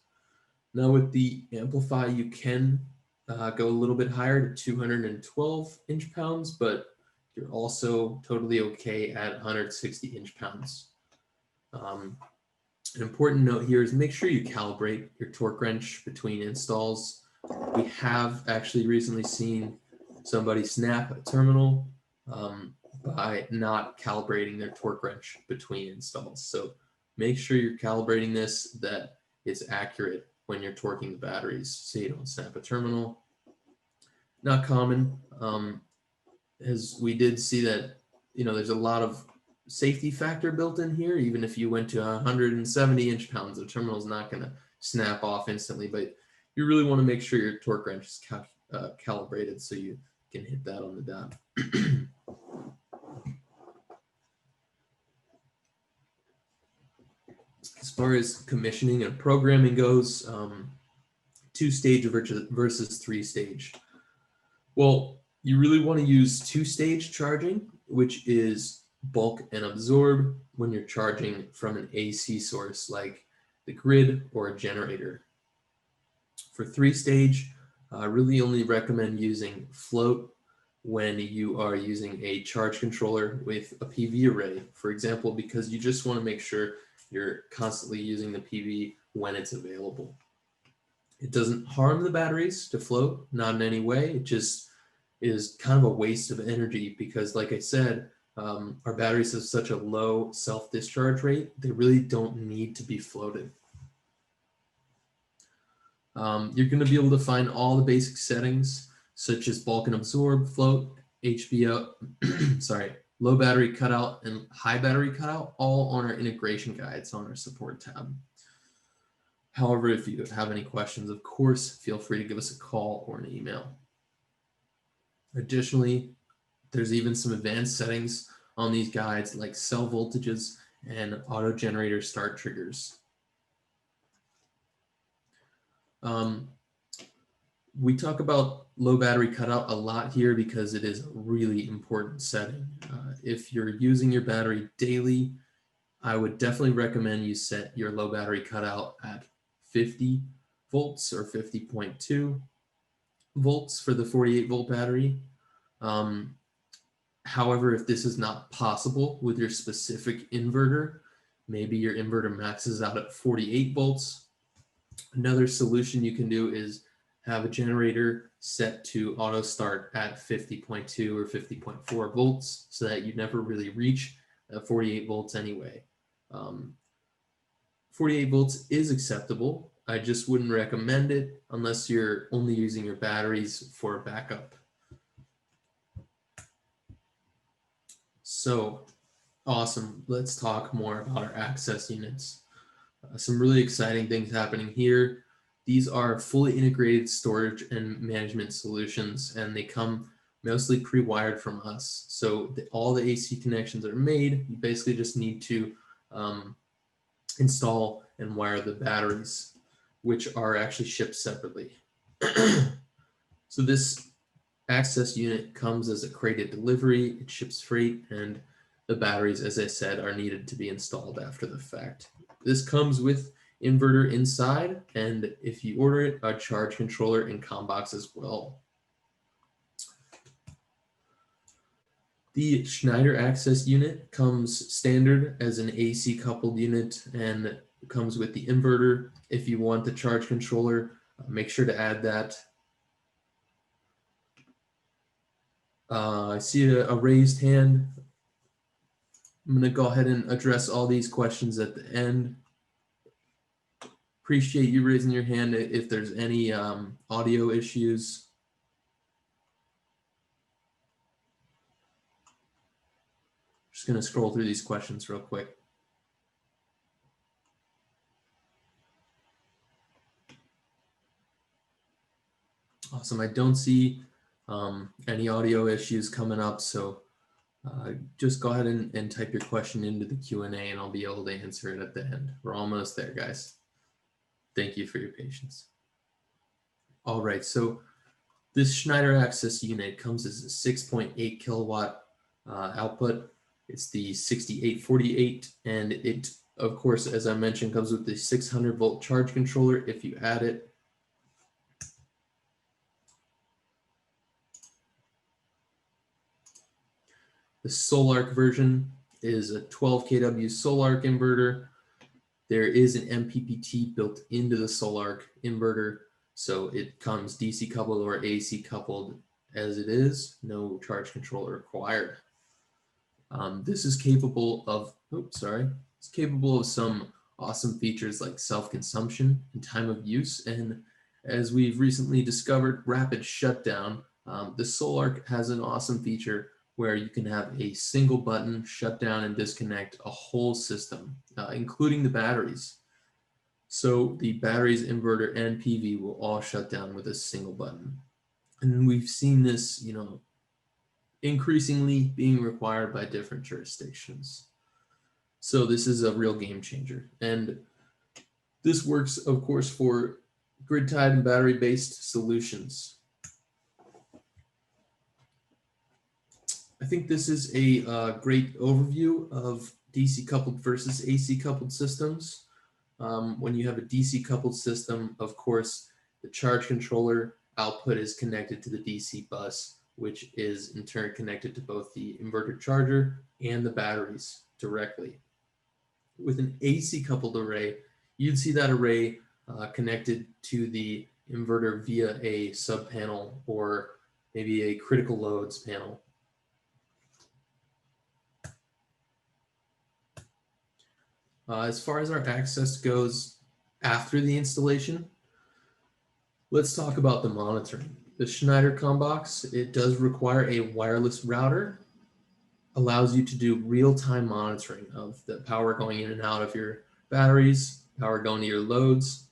Now with the AmpliPHI, you can go a little bit higher to 212 inch-pounds, but you're also totally okay at 160 inch-pounds. An important note here is make sure you calibrate your torque wrench between installs. We have actually recently seen somebody snap a terminal by not calibrating their torque wrench between installs. So make sure you're calibrating this, that it's accurate when you're torquing the batteries so you don't snap a terminal. Not common, as we did see that, there's a lot of safety factor built in here. Even if you went to 170 inch-pounds, the terminal is not going to snap off instantly, but you really want to make sure your torque wrench is calibrated so you can hit that on the dot. As far as commissioning and programming goes, 2-stage versus 3-stage. Well, you really want to use 2-stage charging, which is bulk and absorb when you're charging from an AC source like the grid or a generator. For 3-stage, I really only recommend using float when you are using a charge controller with a PV array, for example, because you just want to make sure you're constantly using the PV when it's available. It doesn't harm the batteries to float, not in any way. It just is kind of a waste of energy because, like I said, our batteries have such a low self-discharge rate, they really don't need to be floated. You're going to be able to find all the basic settings, such as bulk and absorb, float, HBO, sorry, low battery cutout, and high battery cutout, all on our integration guides on our support tab. However, if you have any questions, of course, feel free to give us a call or an email. Additionally, there's even some advanced settings on these guides like cell voltages and auto generator start triggers. We talk about low battery cutout a lot here because it is a really important setting. If you're using your battery daily, I would definitely recommend you set your low battery cutout at 50 volts or 50.2 volts for the 48-volt battery. However, if this is not possible with your specific inverter, maybe your inverter maxes out at 48 volts. Another solution you can do is have a generator set to auto start at 50.2 or 50.4 volts so that you never really reach 48 volts anyway. 48 volts is acceptable. I just wouldn't recommend it unless you're only using your batteries for backup. So awesome. Let's talk more about our access units. Some really exciting things happening here. These are fully integrated storage and management solutions, and they come mostly pre-wired from us. So all the AC connections are made. You basically just need to install and wire the batteries, which are actually shipped separately. So this access unit comes as a crated delivery, it ships freight, and the batteries, as I said, are needed to be installed after the fact. This comes with inverter inside, and if you order it, a charge controller and comm box as well. The Schneider access unit comes standard as an AC coupled unit and comes with the inverter. If you want the charge controller, make sure to add that. I see a raised hand. I'm going to go ahead and address all these questions at the end. Appreciate you raising your hand if there's any audio issues. Just going to scroll through these questions real quick. Awesome. I don't see any audio issues coming up, so just go ahead and type your question into the Q&A and I'll be able to answer it at the end. We're almost there, guys. Thank you for your patience. All right, so this Schneider access unit comes as a 6.8 kilowatt output. It's the 6848, and it, of course, as I mentioned, comes with the 600 volt charge controller if you add it. The Solarc version is a 12 kW Solarc inverter. There is an MPPT built into the Solarc inverter, so it comes DC coupled or AC coupled as it is, no charge controller required. This is capable of, it's capable of some awesome features like self-consumption and time of use, and as we've recently discovered, rapid shutdown. The Solarc has an awesome feature where you can have a single button shut down and disconnect a whole system, including the batteries. So the batteries, inverter, and PV will all shut down with a single button. And we've seen this, increasingly being required by different jurisdictions. So this is a real game changer. And this works, of course, for grid-tied and battery-based solutions. I think this is a great overview of DC coupled versus AC coupled systems. When you have a DC coupled system, of course, The charge controller output is connected to the DC bus, which is in turn connected to both the inverter charger and the batteries directly. With an AC coupled array, you'd see that array connected to the inverter via a sub panel or maybe a critical loads panel. As far as our access goes after the installation, let's talk about the monitoring. The Schneider CommBox, it does require a wireless router, allows you to do real-time monitoring of the power going in and out of your batteries, power going to your loads,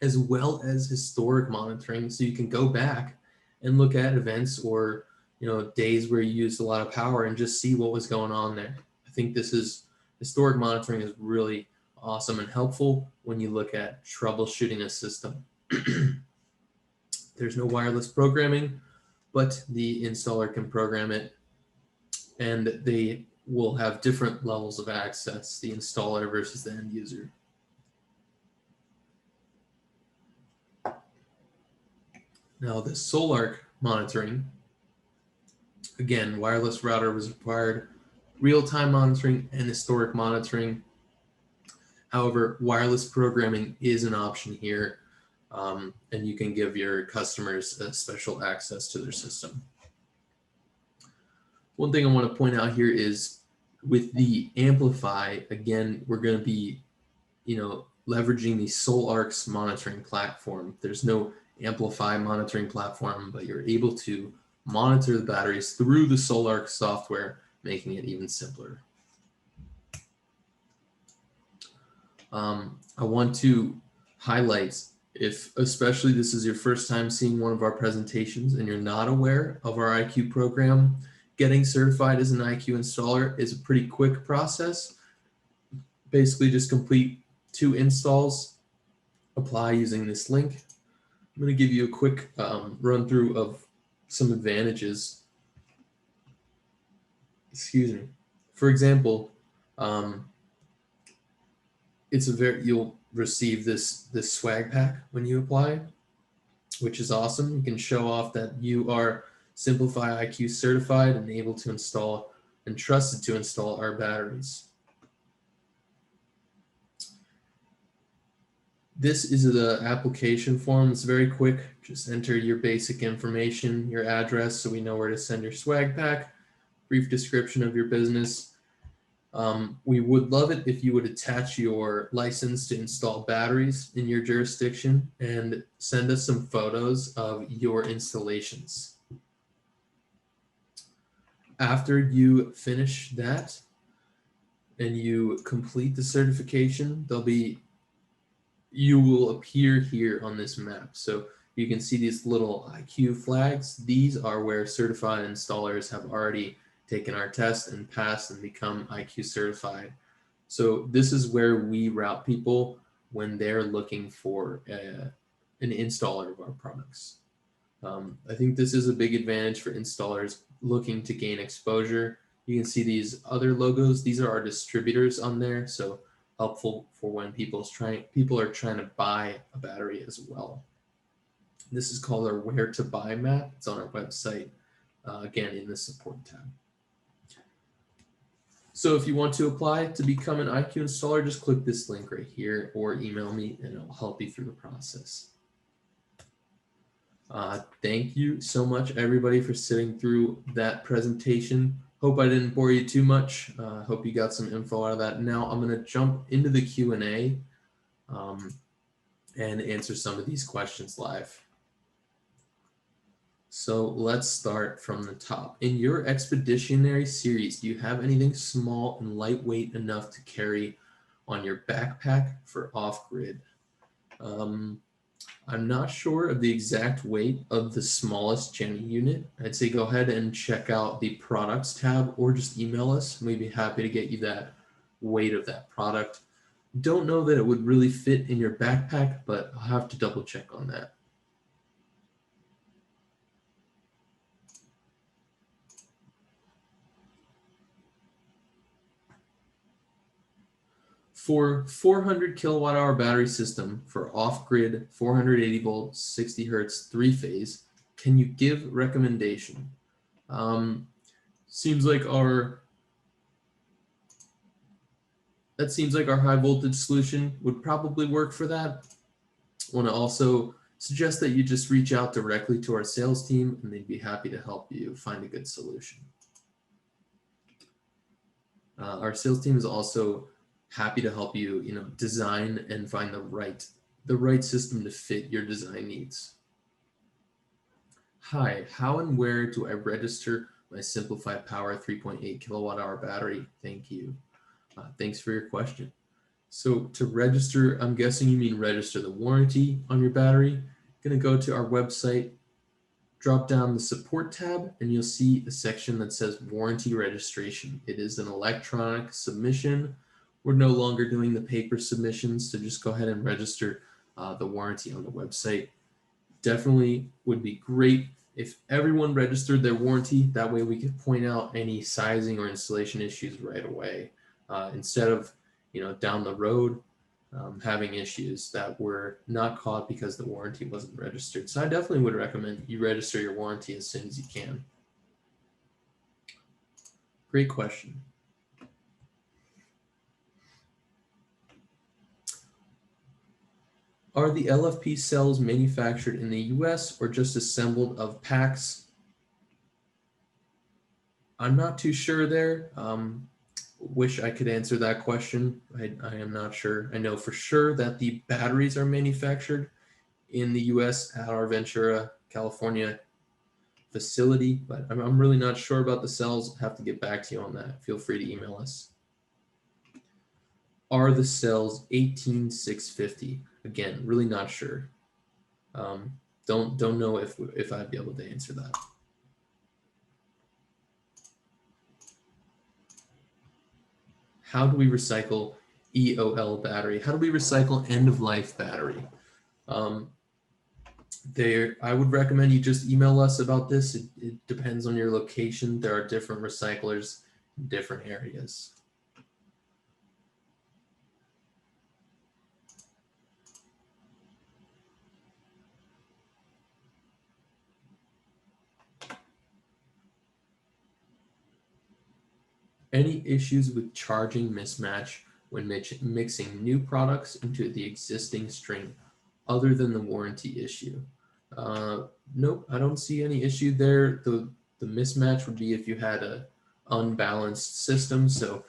as well as historic monitoring, so you can go back and look at events or days where you used a lot of power and just see what was going on there. I think historic monitoring is really awesome and helpful when you look at troubleshooting a system. There's no wireless programming, but the installer can program it, and they will have different levels of access, the installer versus the end user. Now the solar monitoring, again, wireless router was required, real-time monitoring and historic monitoring. However, wireless programming is an option here, and you can give your customers special access to their system. One thing I want to point out here is with the AmpliPHI, again, we're going to be, leveraging the SolArc's monitoring platform. There's no AmpliPHI monitoring platform, but you're able to monitor the batteries through the SolArc software, making it even simpler. I want to highlight, if especially this is your first time seeing one of our presentations and you're not aware of our IQ program, getting certified as an IQ installer is a pretty quick process. Basically just complete 2 installs, apply using this link. I'm going to give you a quick run through of some advantages. Excuse me. For example, you'll receive this swag pack when you apply, which is awesome. You can show off that you are SimpliPhi IQ certified and able to install and trusted to install our batteries. This is the application form. It's very quick. Just enter your basic information, your address, so we know where to send your swag pack, brief description of your business. We would love it if you would attach your license to install batteries in your jurisdiction and send us some photos of your installations. After you finish that and you complete the certification, you will appear here on this map. So you can see these little IQ flags. These are where certified installers have already taken our test and passed and become IQ certified. So this is where we route people when they're looking for an installer of our products. I think this is a big advantage for installers looking to gain exposure. You can see these other logos. These are our distributors on there, so helpful for when people are trying to buy a battery as well. This is called our Where to Buy map. It's on our website, again, in the support tab. So if you want to apply to become an IQ installer, just click this link right here or email me and it'll help you through the process. Thank you so much, everybody, for sitting through that presentation. Hope I didn't bore you too much. Hope you got some info out of that. Now I'm going to jump into the Q&A and answer some of these questions live. So let's start from the top. In your expeditionary series, do you have anything small and lightweight enough to carry on your backpack for off-grid? I'm not sure of the exact weight of the smallest Jenny unit. I'd say go ahead and check out the products tab or just email us. We'd be happy to get you that weight of that product. Don't know that it would really fit in your backpack, but I'll have to double check on that. For 400 kilowatt hour battery system for off-grid 480 volt 60 hertz three-phase, can you give recommendation? Seems like our high voltage solution would probably work for that. Want to also suggest that you just reach out directly to our sales team and they'd be happy to help you find a good solution. Our sales team is also happy to help you, design and find the right system to fit your design needs. Hi, how and where do I register my SimpliPhi Power 3.8 kilowatt hour battery? Thank you. Thanks for your question. So to register, I'm guessing you mean register the warranty on your battery. Gonna go to our website, drop down the support tab, and you'll see a section that says warranty registration. It is an electronic submission. We're no longer doing the paper submissions, so just go ahead and register the warranty on the website. Definitely would be great if everyone registered their warranty. That way we could point out any sizing or installation issues right away, instead of down the road having issues that were not caught because the warranty wasn't registered. So I definitely would recommend you register your warranty as soon as you can. Great question. Are the LFP cells manufactured in the US or just assembled of packs? I'm not too sure there. Wish I could answer that question. I am not sure. I know for sure that the batteries are manufactured in the US at our Ventura, California facility, but I'm really not sure about the cells. Have to get back to you on that. Feel free to email us. Are the cells 18650? Again, really not sure. Don't know if I'd be able to answer that. How do we recycle EOL battery? How do we recycle end-of-life battery? I would recommend you just email us about this. It depends on your location. There are different recyclers in different areas. Any issues with charging mismatch when mixing new products into the existing string other than the warranty issue? Nope, I don't see any issue there. The mismatch would be if you had a unbalanced system. So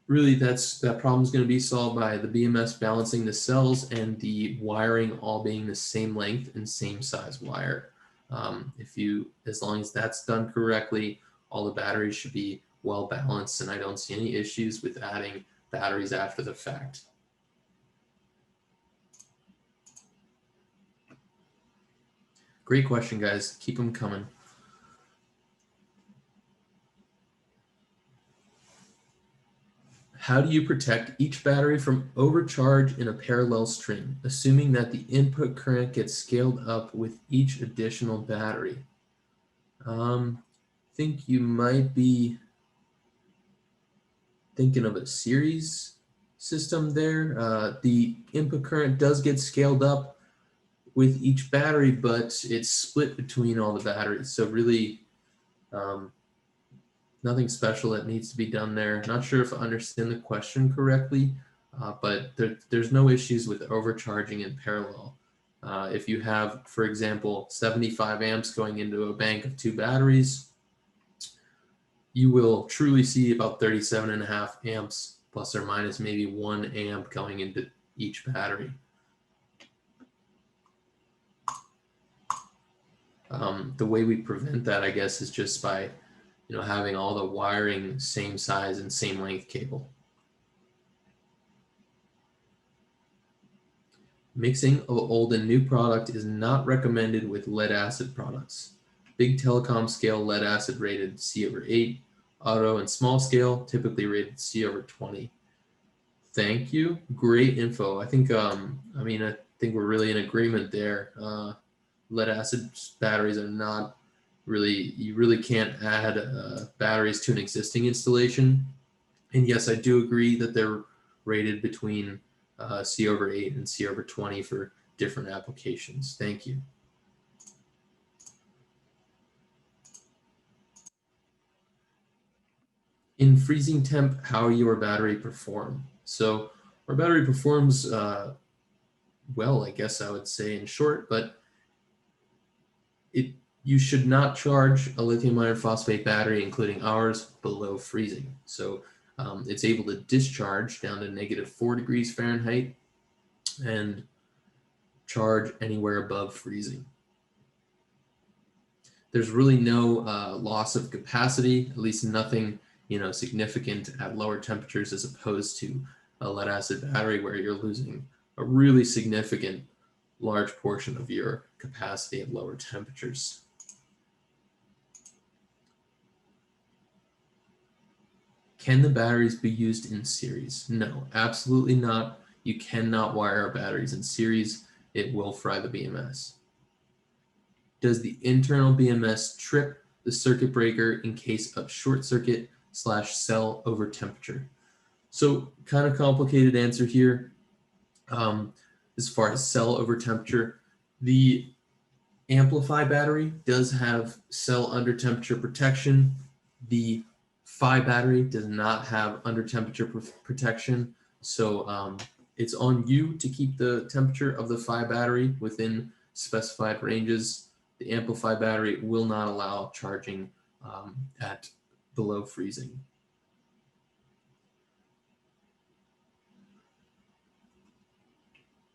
really that problem is going to be solved by the BMS balancing the cells and the wiring all being the same length and same size wire. As long as that's done correctly, all the batteries should be well balanced, and I don't see any issues with adding batteries after the fact. Great question, guys. Keep them coming. How do you protect each battery from overcharge in a parallel string, assuming that the input current gets scaled up with each additional battery? I think you might be thinking of a series system there. The input current does get scaled up with each battery, but it's split between all the batteries. So really, nothing special that needs to be done there. Not sure if I understand the question correctly, but there's no issues with overcharging in parallel. If you have, for example, 75 amps going into a bank of 2 batteries, you will truly see about 37.5 amps plus or minus maybe 1 amp going into each battery. The way we prevent that, I guess, is just by having all the wiring same size and same length cable. Mixing of old and new product is not recommended with lead acid products. Big telecom scale lead acid rated C/8, auto and small scale typically rated C/20. Thank you. Great info. I think I think we're really in agreement there. Lead acid batteries are not really, you really can't add batteries to an existing installation. And yes, I do agree that they're rated between C/8 and C/20 for different applications. Thank you. In freezing temp, how your battery perform? So our battery performs well, I guess I would say in short, but you should not charge a lithium iron phosphate battery, including ours, below freezing. So it's able to discharge down to -4 degrees Fahrenheit and charge anywhere above freezing. There's really no loss of capacity, at least nothing significant at lower temperatures, as opposed to a lead acid battery where you're losing a really significant large portion of your capacity at lower temperatures. Can the batteries be used in series? No, absolutely not. You cannot wire our batteries in series. It will fry the BMS. Does the internal BMS trip the circuit breaker in case of short circuit / cell over temperature? So kind of complicated answer here. As far as cell over temperature, the AmpliPHI battery does have cell under temperature protection. The PHI battery does not have under temperature protection. So it's on you to keep the temperature of the PHI battery within specified ranges. The AmpliPHI battery will not allow charging at below freezing.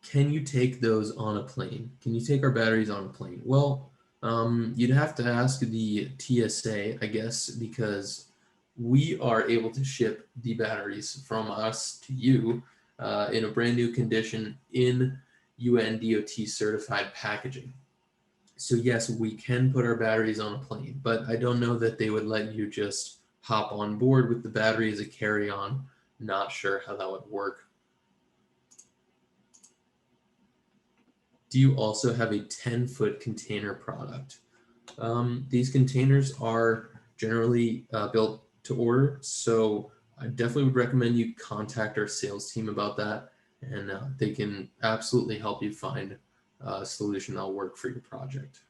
Can you take those on a plane? Can you take our batteries on a plane? Well, you'd have to ask the TSA, I guess, because we are able to ship the batteries from us to you in a brand new condition in UNDOT certified packaging. So yes, we can put our batteries on a plane, but I don't know that they would let you just hop on board with the battery as a carry-on. Not sure how that would work. Do you also have a 10-foot container product? These containers are generally built to order, so I definitely would recommend you contact our sales team about that, and they can absolutely help you find a solution that'll work for your project.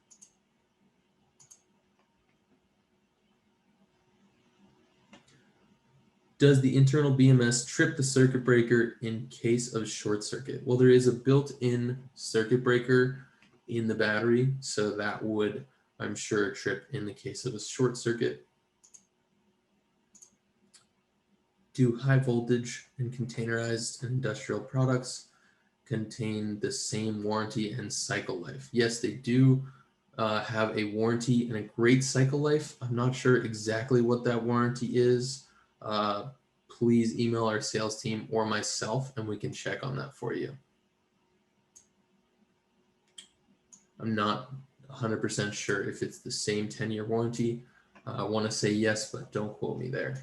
Does the internal BMS trip the circuit breaker in case of short circuit? Well, there is a built-in circuit breaker in the battery, so that would, I'm sure, trip in the case of a short circuit. Do high voltage and containerized industrial products contain the same warranty and cycle life? Yes, they do have a warranty and a great cycle life. I'm not sure exactly what that warranty is. Please email our sales team or myself and we can check on that for you. I'm not 100% sure if it's the same 10-year warranty. I want to say yes, but don't quote me there.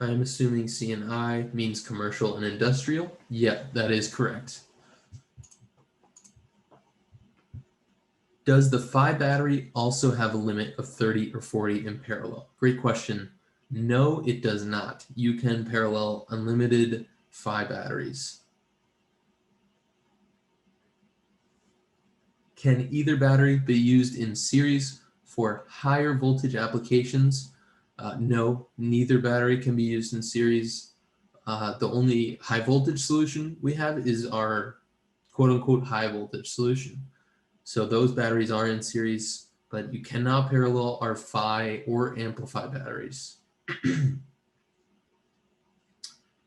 I'm assuming C&I means commercial and industrial. Yeah, that is correct. Does the PHI battery also have a limit of 30 or 40 in parallel? Great question. No, it does not. You can parallel unlimited PHI batteries. Can either battery be used in series for higher voltage applications? No, neither battery can be used in series. The only high voltage solution we have is our quote-unquote high voltage solution. So those batteries are in series, but you cannot parallel our PHI or AmpliPHI batteries.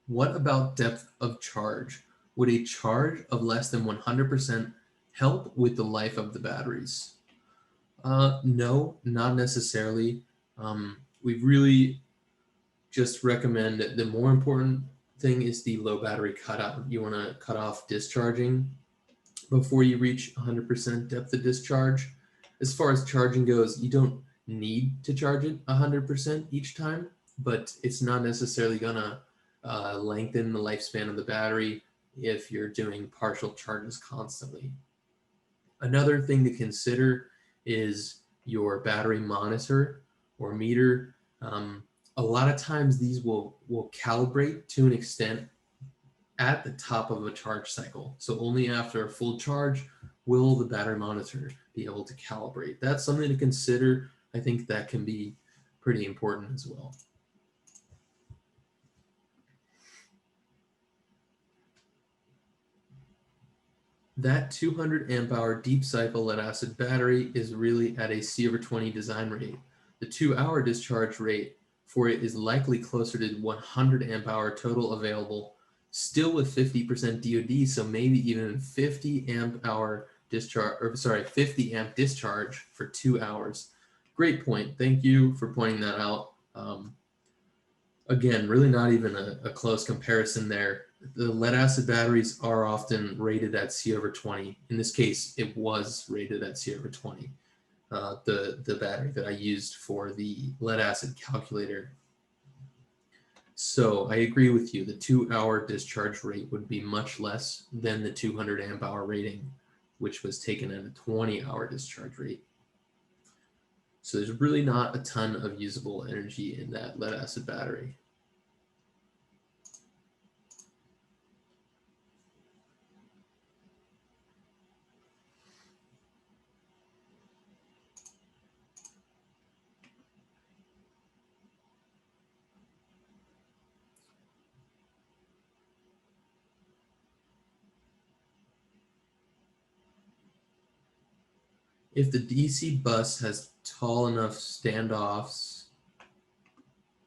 What about depth of charge? Would a charge of less than 100% help with the life of the batteries? No, not necessarily. We really just recommend the more important thing is the low battery cutout. You want to cut off discharging before you reach 100% depth of discharge. As far as charging goes, you don't need to charge it 100% each time, but it's not necessarily gonna lengthen the lifespan of the battery if you're doing partial charges constantly. Another thing to consider is your battery monitor or meter. a lot of times these will calibrate to an extent at the top of a charge cycle. So only after a full charge will the battery monitor be able to calibrate. That's something to consider. I think that can be pretty important as well. That 200 amp hour deep cycle lead acid battery is really at a C/20 design rate. The 2-hour discharge rate for it is likely closer to 100 amp hour total available, still with 50% DoD, so maybe even 50 amp hour discharge, or sorry, 50 amp discharge for 2 hours. Great point. Thank you for pointing that out. Again, really not even a close comparison there. The lead acid batteries are often rated at C/20. In this case, it was rated at C/20. The battery that I used for the lead acid calculator. So I agree with you. The 2-hour discharge rate would be much less than the 200 amp hour rating, which was taken at a 20-hour discharge rate. So there's really not a ton of usable energy in that lead acid battery. If the DC bus has tall enough standoffs,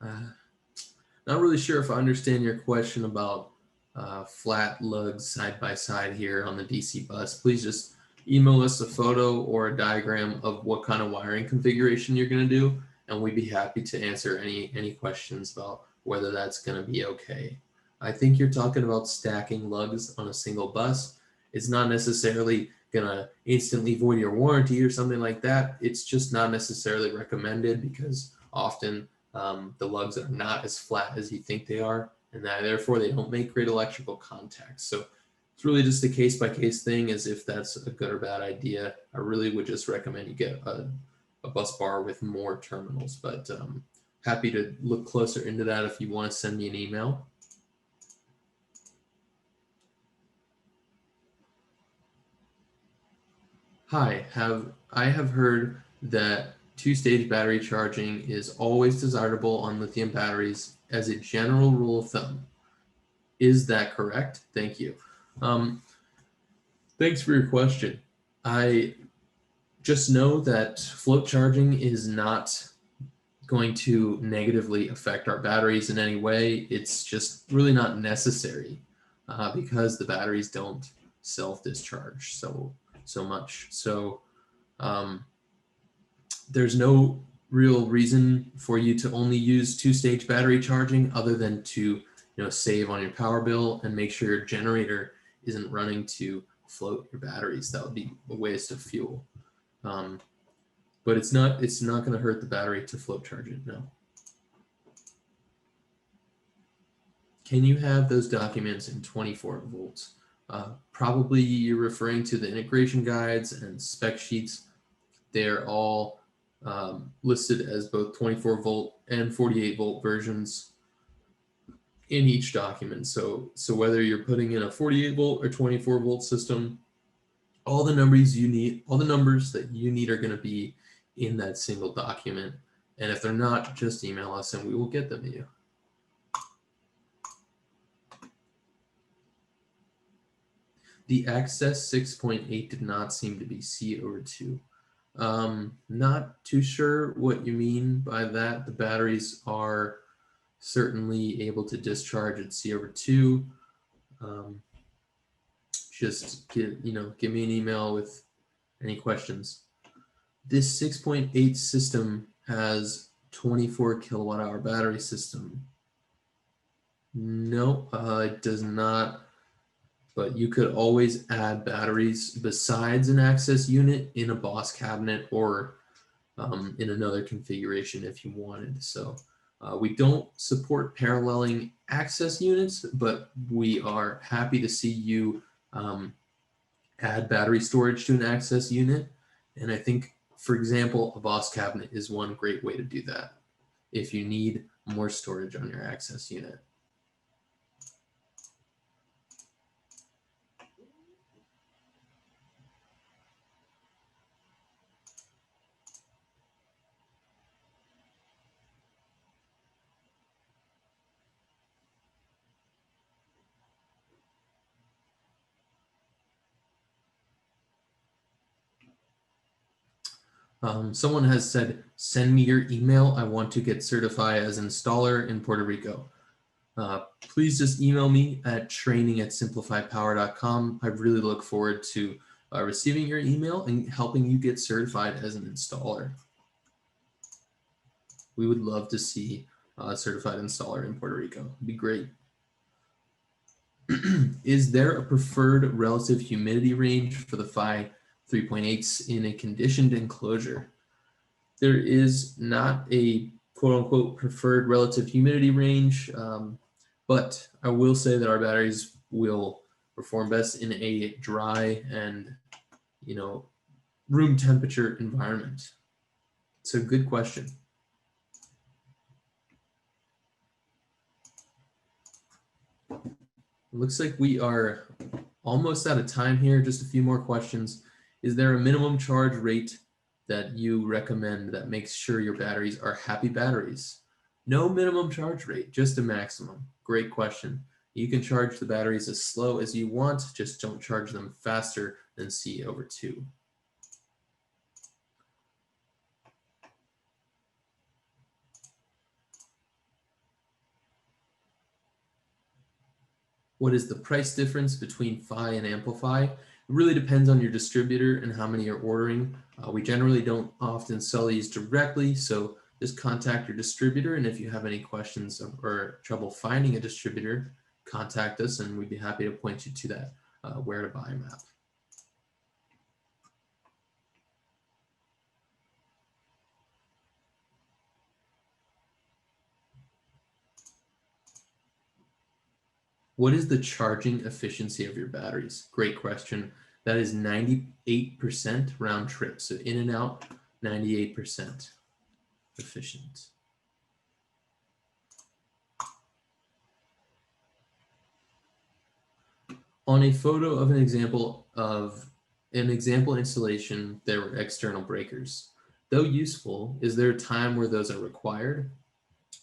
not really sure if I understand your question about flat lugs side by side here on the DC bus. Please just email us a photo or a diagram of what kind of wiring configuration you're going to do, and we'd be happy to answer any questions about whether that's going to be okay. I think you're talking about stacking lugs on a single bus. It's not necessarily going to instantly void your warranty or something like that. It's just not necessarily recommended because often the lugs are not as flat as you think they are, and that therefore they don't make great electrical contact. So it's really just a case-by-case thing as if that's a good or bad idea. I really would just recommend you get a bus bar with more terminals, but happy to look closer into that if you want to send me an email. Hi, I have heard that two-stage battery charging is always desirable on lithium batteries as a general rule of thumb. Is that correct? Thank you. Thanks for your question. I just know that float charging is not going to negatively affect our batteries in any way. It's just really not necessary because the batteries don't self-discharge so much. So there's no real reason for you to only use two-stage battery charging other than to save on your power bill and make sure your generator isn't running to float your batteries. That would be a waste of fuel. But it's not going to hurt the battery to float charge it, no. Can you have those documents in 24 volts? Probably you're referring to the integration guides and spec sheets. They're all listed as both 24 volt and 48 volt versions in each document. So whether you're putting in a 48 volt or 24 volt system, all the numbers that you need are going to be in that single document. And if they're not, just email us and we will get them to you. The Access 6.8 did not seem to be C/2. Not too sure what you mean by that. The batteries are certainly able to discharge at C/2. Just give me an email with any questions. This 6.8 system has 24 kilowatt hour battery system. No, it does not. But you could always add batteries besides an access unit in a boss cabinet or in another configuration if you wanted. So we don't support paralleling access units, but we are happy to see you add battery storage to an access unit. And I think, for example, a boss cabinet is one great way to do that. if you need more storage on your access unit. Someone has said, send me your email. I want to get certified as installer in Puerto Rico. Please just email me at training@simplifypower.com. I really look forward to receiving your email and helping you get certified as an installer. We would love to see a certified installer in Puerto Rico. It'd be great. Is there a preferred relative humidity range for the PHI 3.8s in a conditioned enclosure? There is not a quote unquote preferred relative humidity range, but I will say that our batteries will perform best in a dry and, room temperature environment. It's a good question. It looks like we are almost out of time here. Just a few more questions. Is there a minimum charge rate that you recommend that makes sure your batteries are happy batteries? No minimum charge rate, just a maximum. Great question. You can charge the batteries as slow as you want, just don't charge them faster than C/2. What is the price difference between PHI and AmpliPHI? It really depends on your distributor and how many you're ordering. We generally don't often sell these directly, so just contact your distributor, and if you have any questions or trouble finding a distributor, contact us and we'd be happy to point you to that where to buy map. What is the charging efficiency of your batteries? Great question. That is 98% round trip. So in and out, 98% efficient. On a photo of an example installation, there were external breakers. Though useful, is there a time where those are required?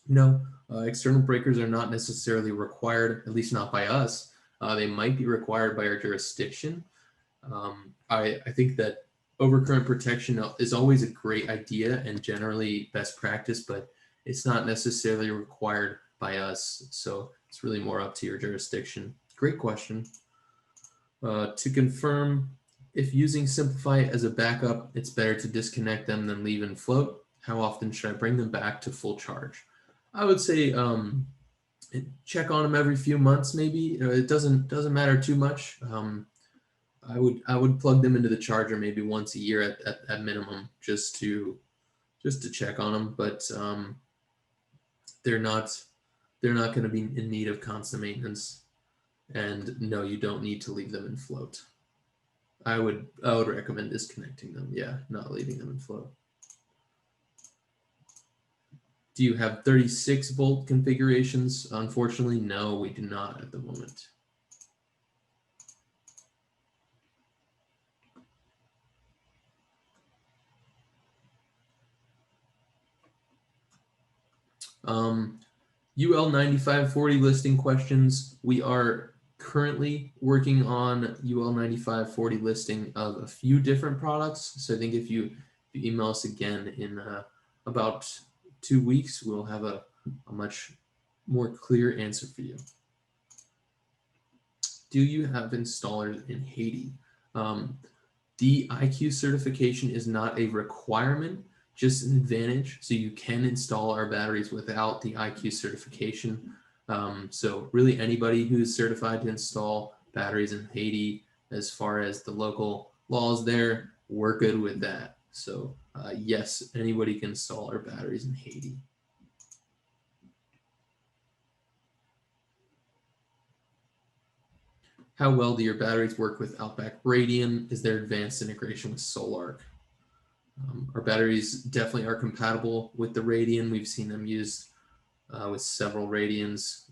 No, external breakers are not necessarily required, at least not by us. They might be required by our jurisdiction. I think that overcurrent protection is always a great idea and generally best practice, but it's not necessarily required by us. So it's really more up to your jurisdiction. Great question. To confirm, if using SimpliPhi as a backup, it's better to disconnect them than leave and float. How often should I bring them back to full charge? I would say check on them every few months, maybe. It doesn't matter too much. I would plug them into the charger maybe once a year at minimum, just to check on them. But they're not going to be in need of constant maintenance. And no, you don't need to leave them in float. I would recommend disconnecting them. Yeah, not leaving them in float. Do you have 36-volt configurations? Unfortunately, no, we do not at the moment. UL 9540 listing questions. We are currently working on UL 9540 listing of a few different products. So I think if you email us again in about 2 weeks, we'll have a much more clear answer for you. Do you have installers in Haiti? The IQ certification is not a requirement, just an advantage. So you can install our batteries without the IQ certification. So really anybody who's certified to install batteries in Haiti, as far as the local laws there, we're good with that. So yes, anybody can install our batteries in Haiti. How well do your batteries work with Outback Radium? Is there advanced integration with Solar? Our batteries definitely are compatible with the Radian. We've seen them used with several Radians.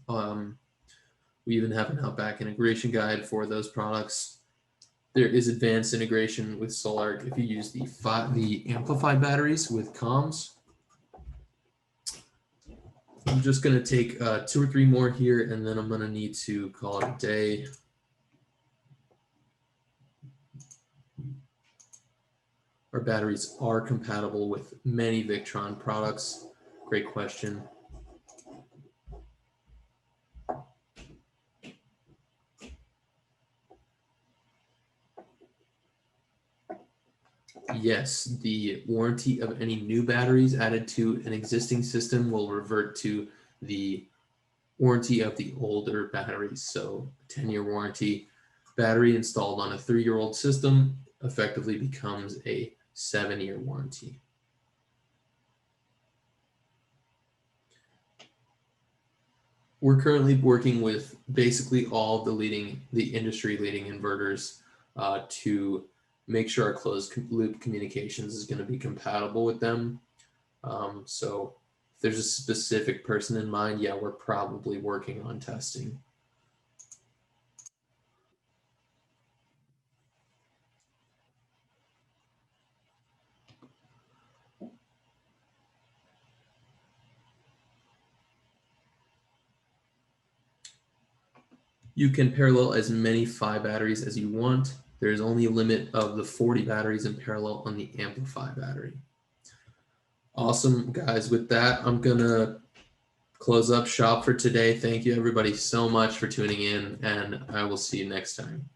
We even have an Outback integration guide for those products. There is advanced integration with Solar if you use the AmpliPHI batteries with comms. I'm just going to take 2 or 3 more here, and then I'm going to need to call it a day. Our batteries are compatible with many Victron products. Great question. Yes, the warranty of any new batteries added to an existing system will revert to the warranty of the older batteries. So 10-year warranty battery installed on a 3-year-old system effectively becomes a 7-year warranty. We're currently working with basically all the industry leading inverters to make sure our closed loop communications is going to be compatible with them. So if there's a specific person in mind, yeah, we're probably working on testing. You can parallel as many PHI batteries as you want. There's only a limit of the 40 batteries in parallel on the AmpliPHI battery. Awesome, guys. With that, I'm going to close up shop for today. Thank you, everybody, so much for tuning in, and I will see you next time.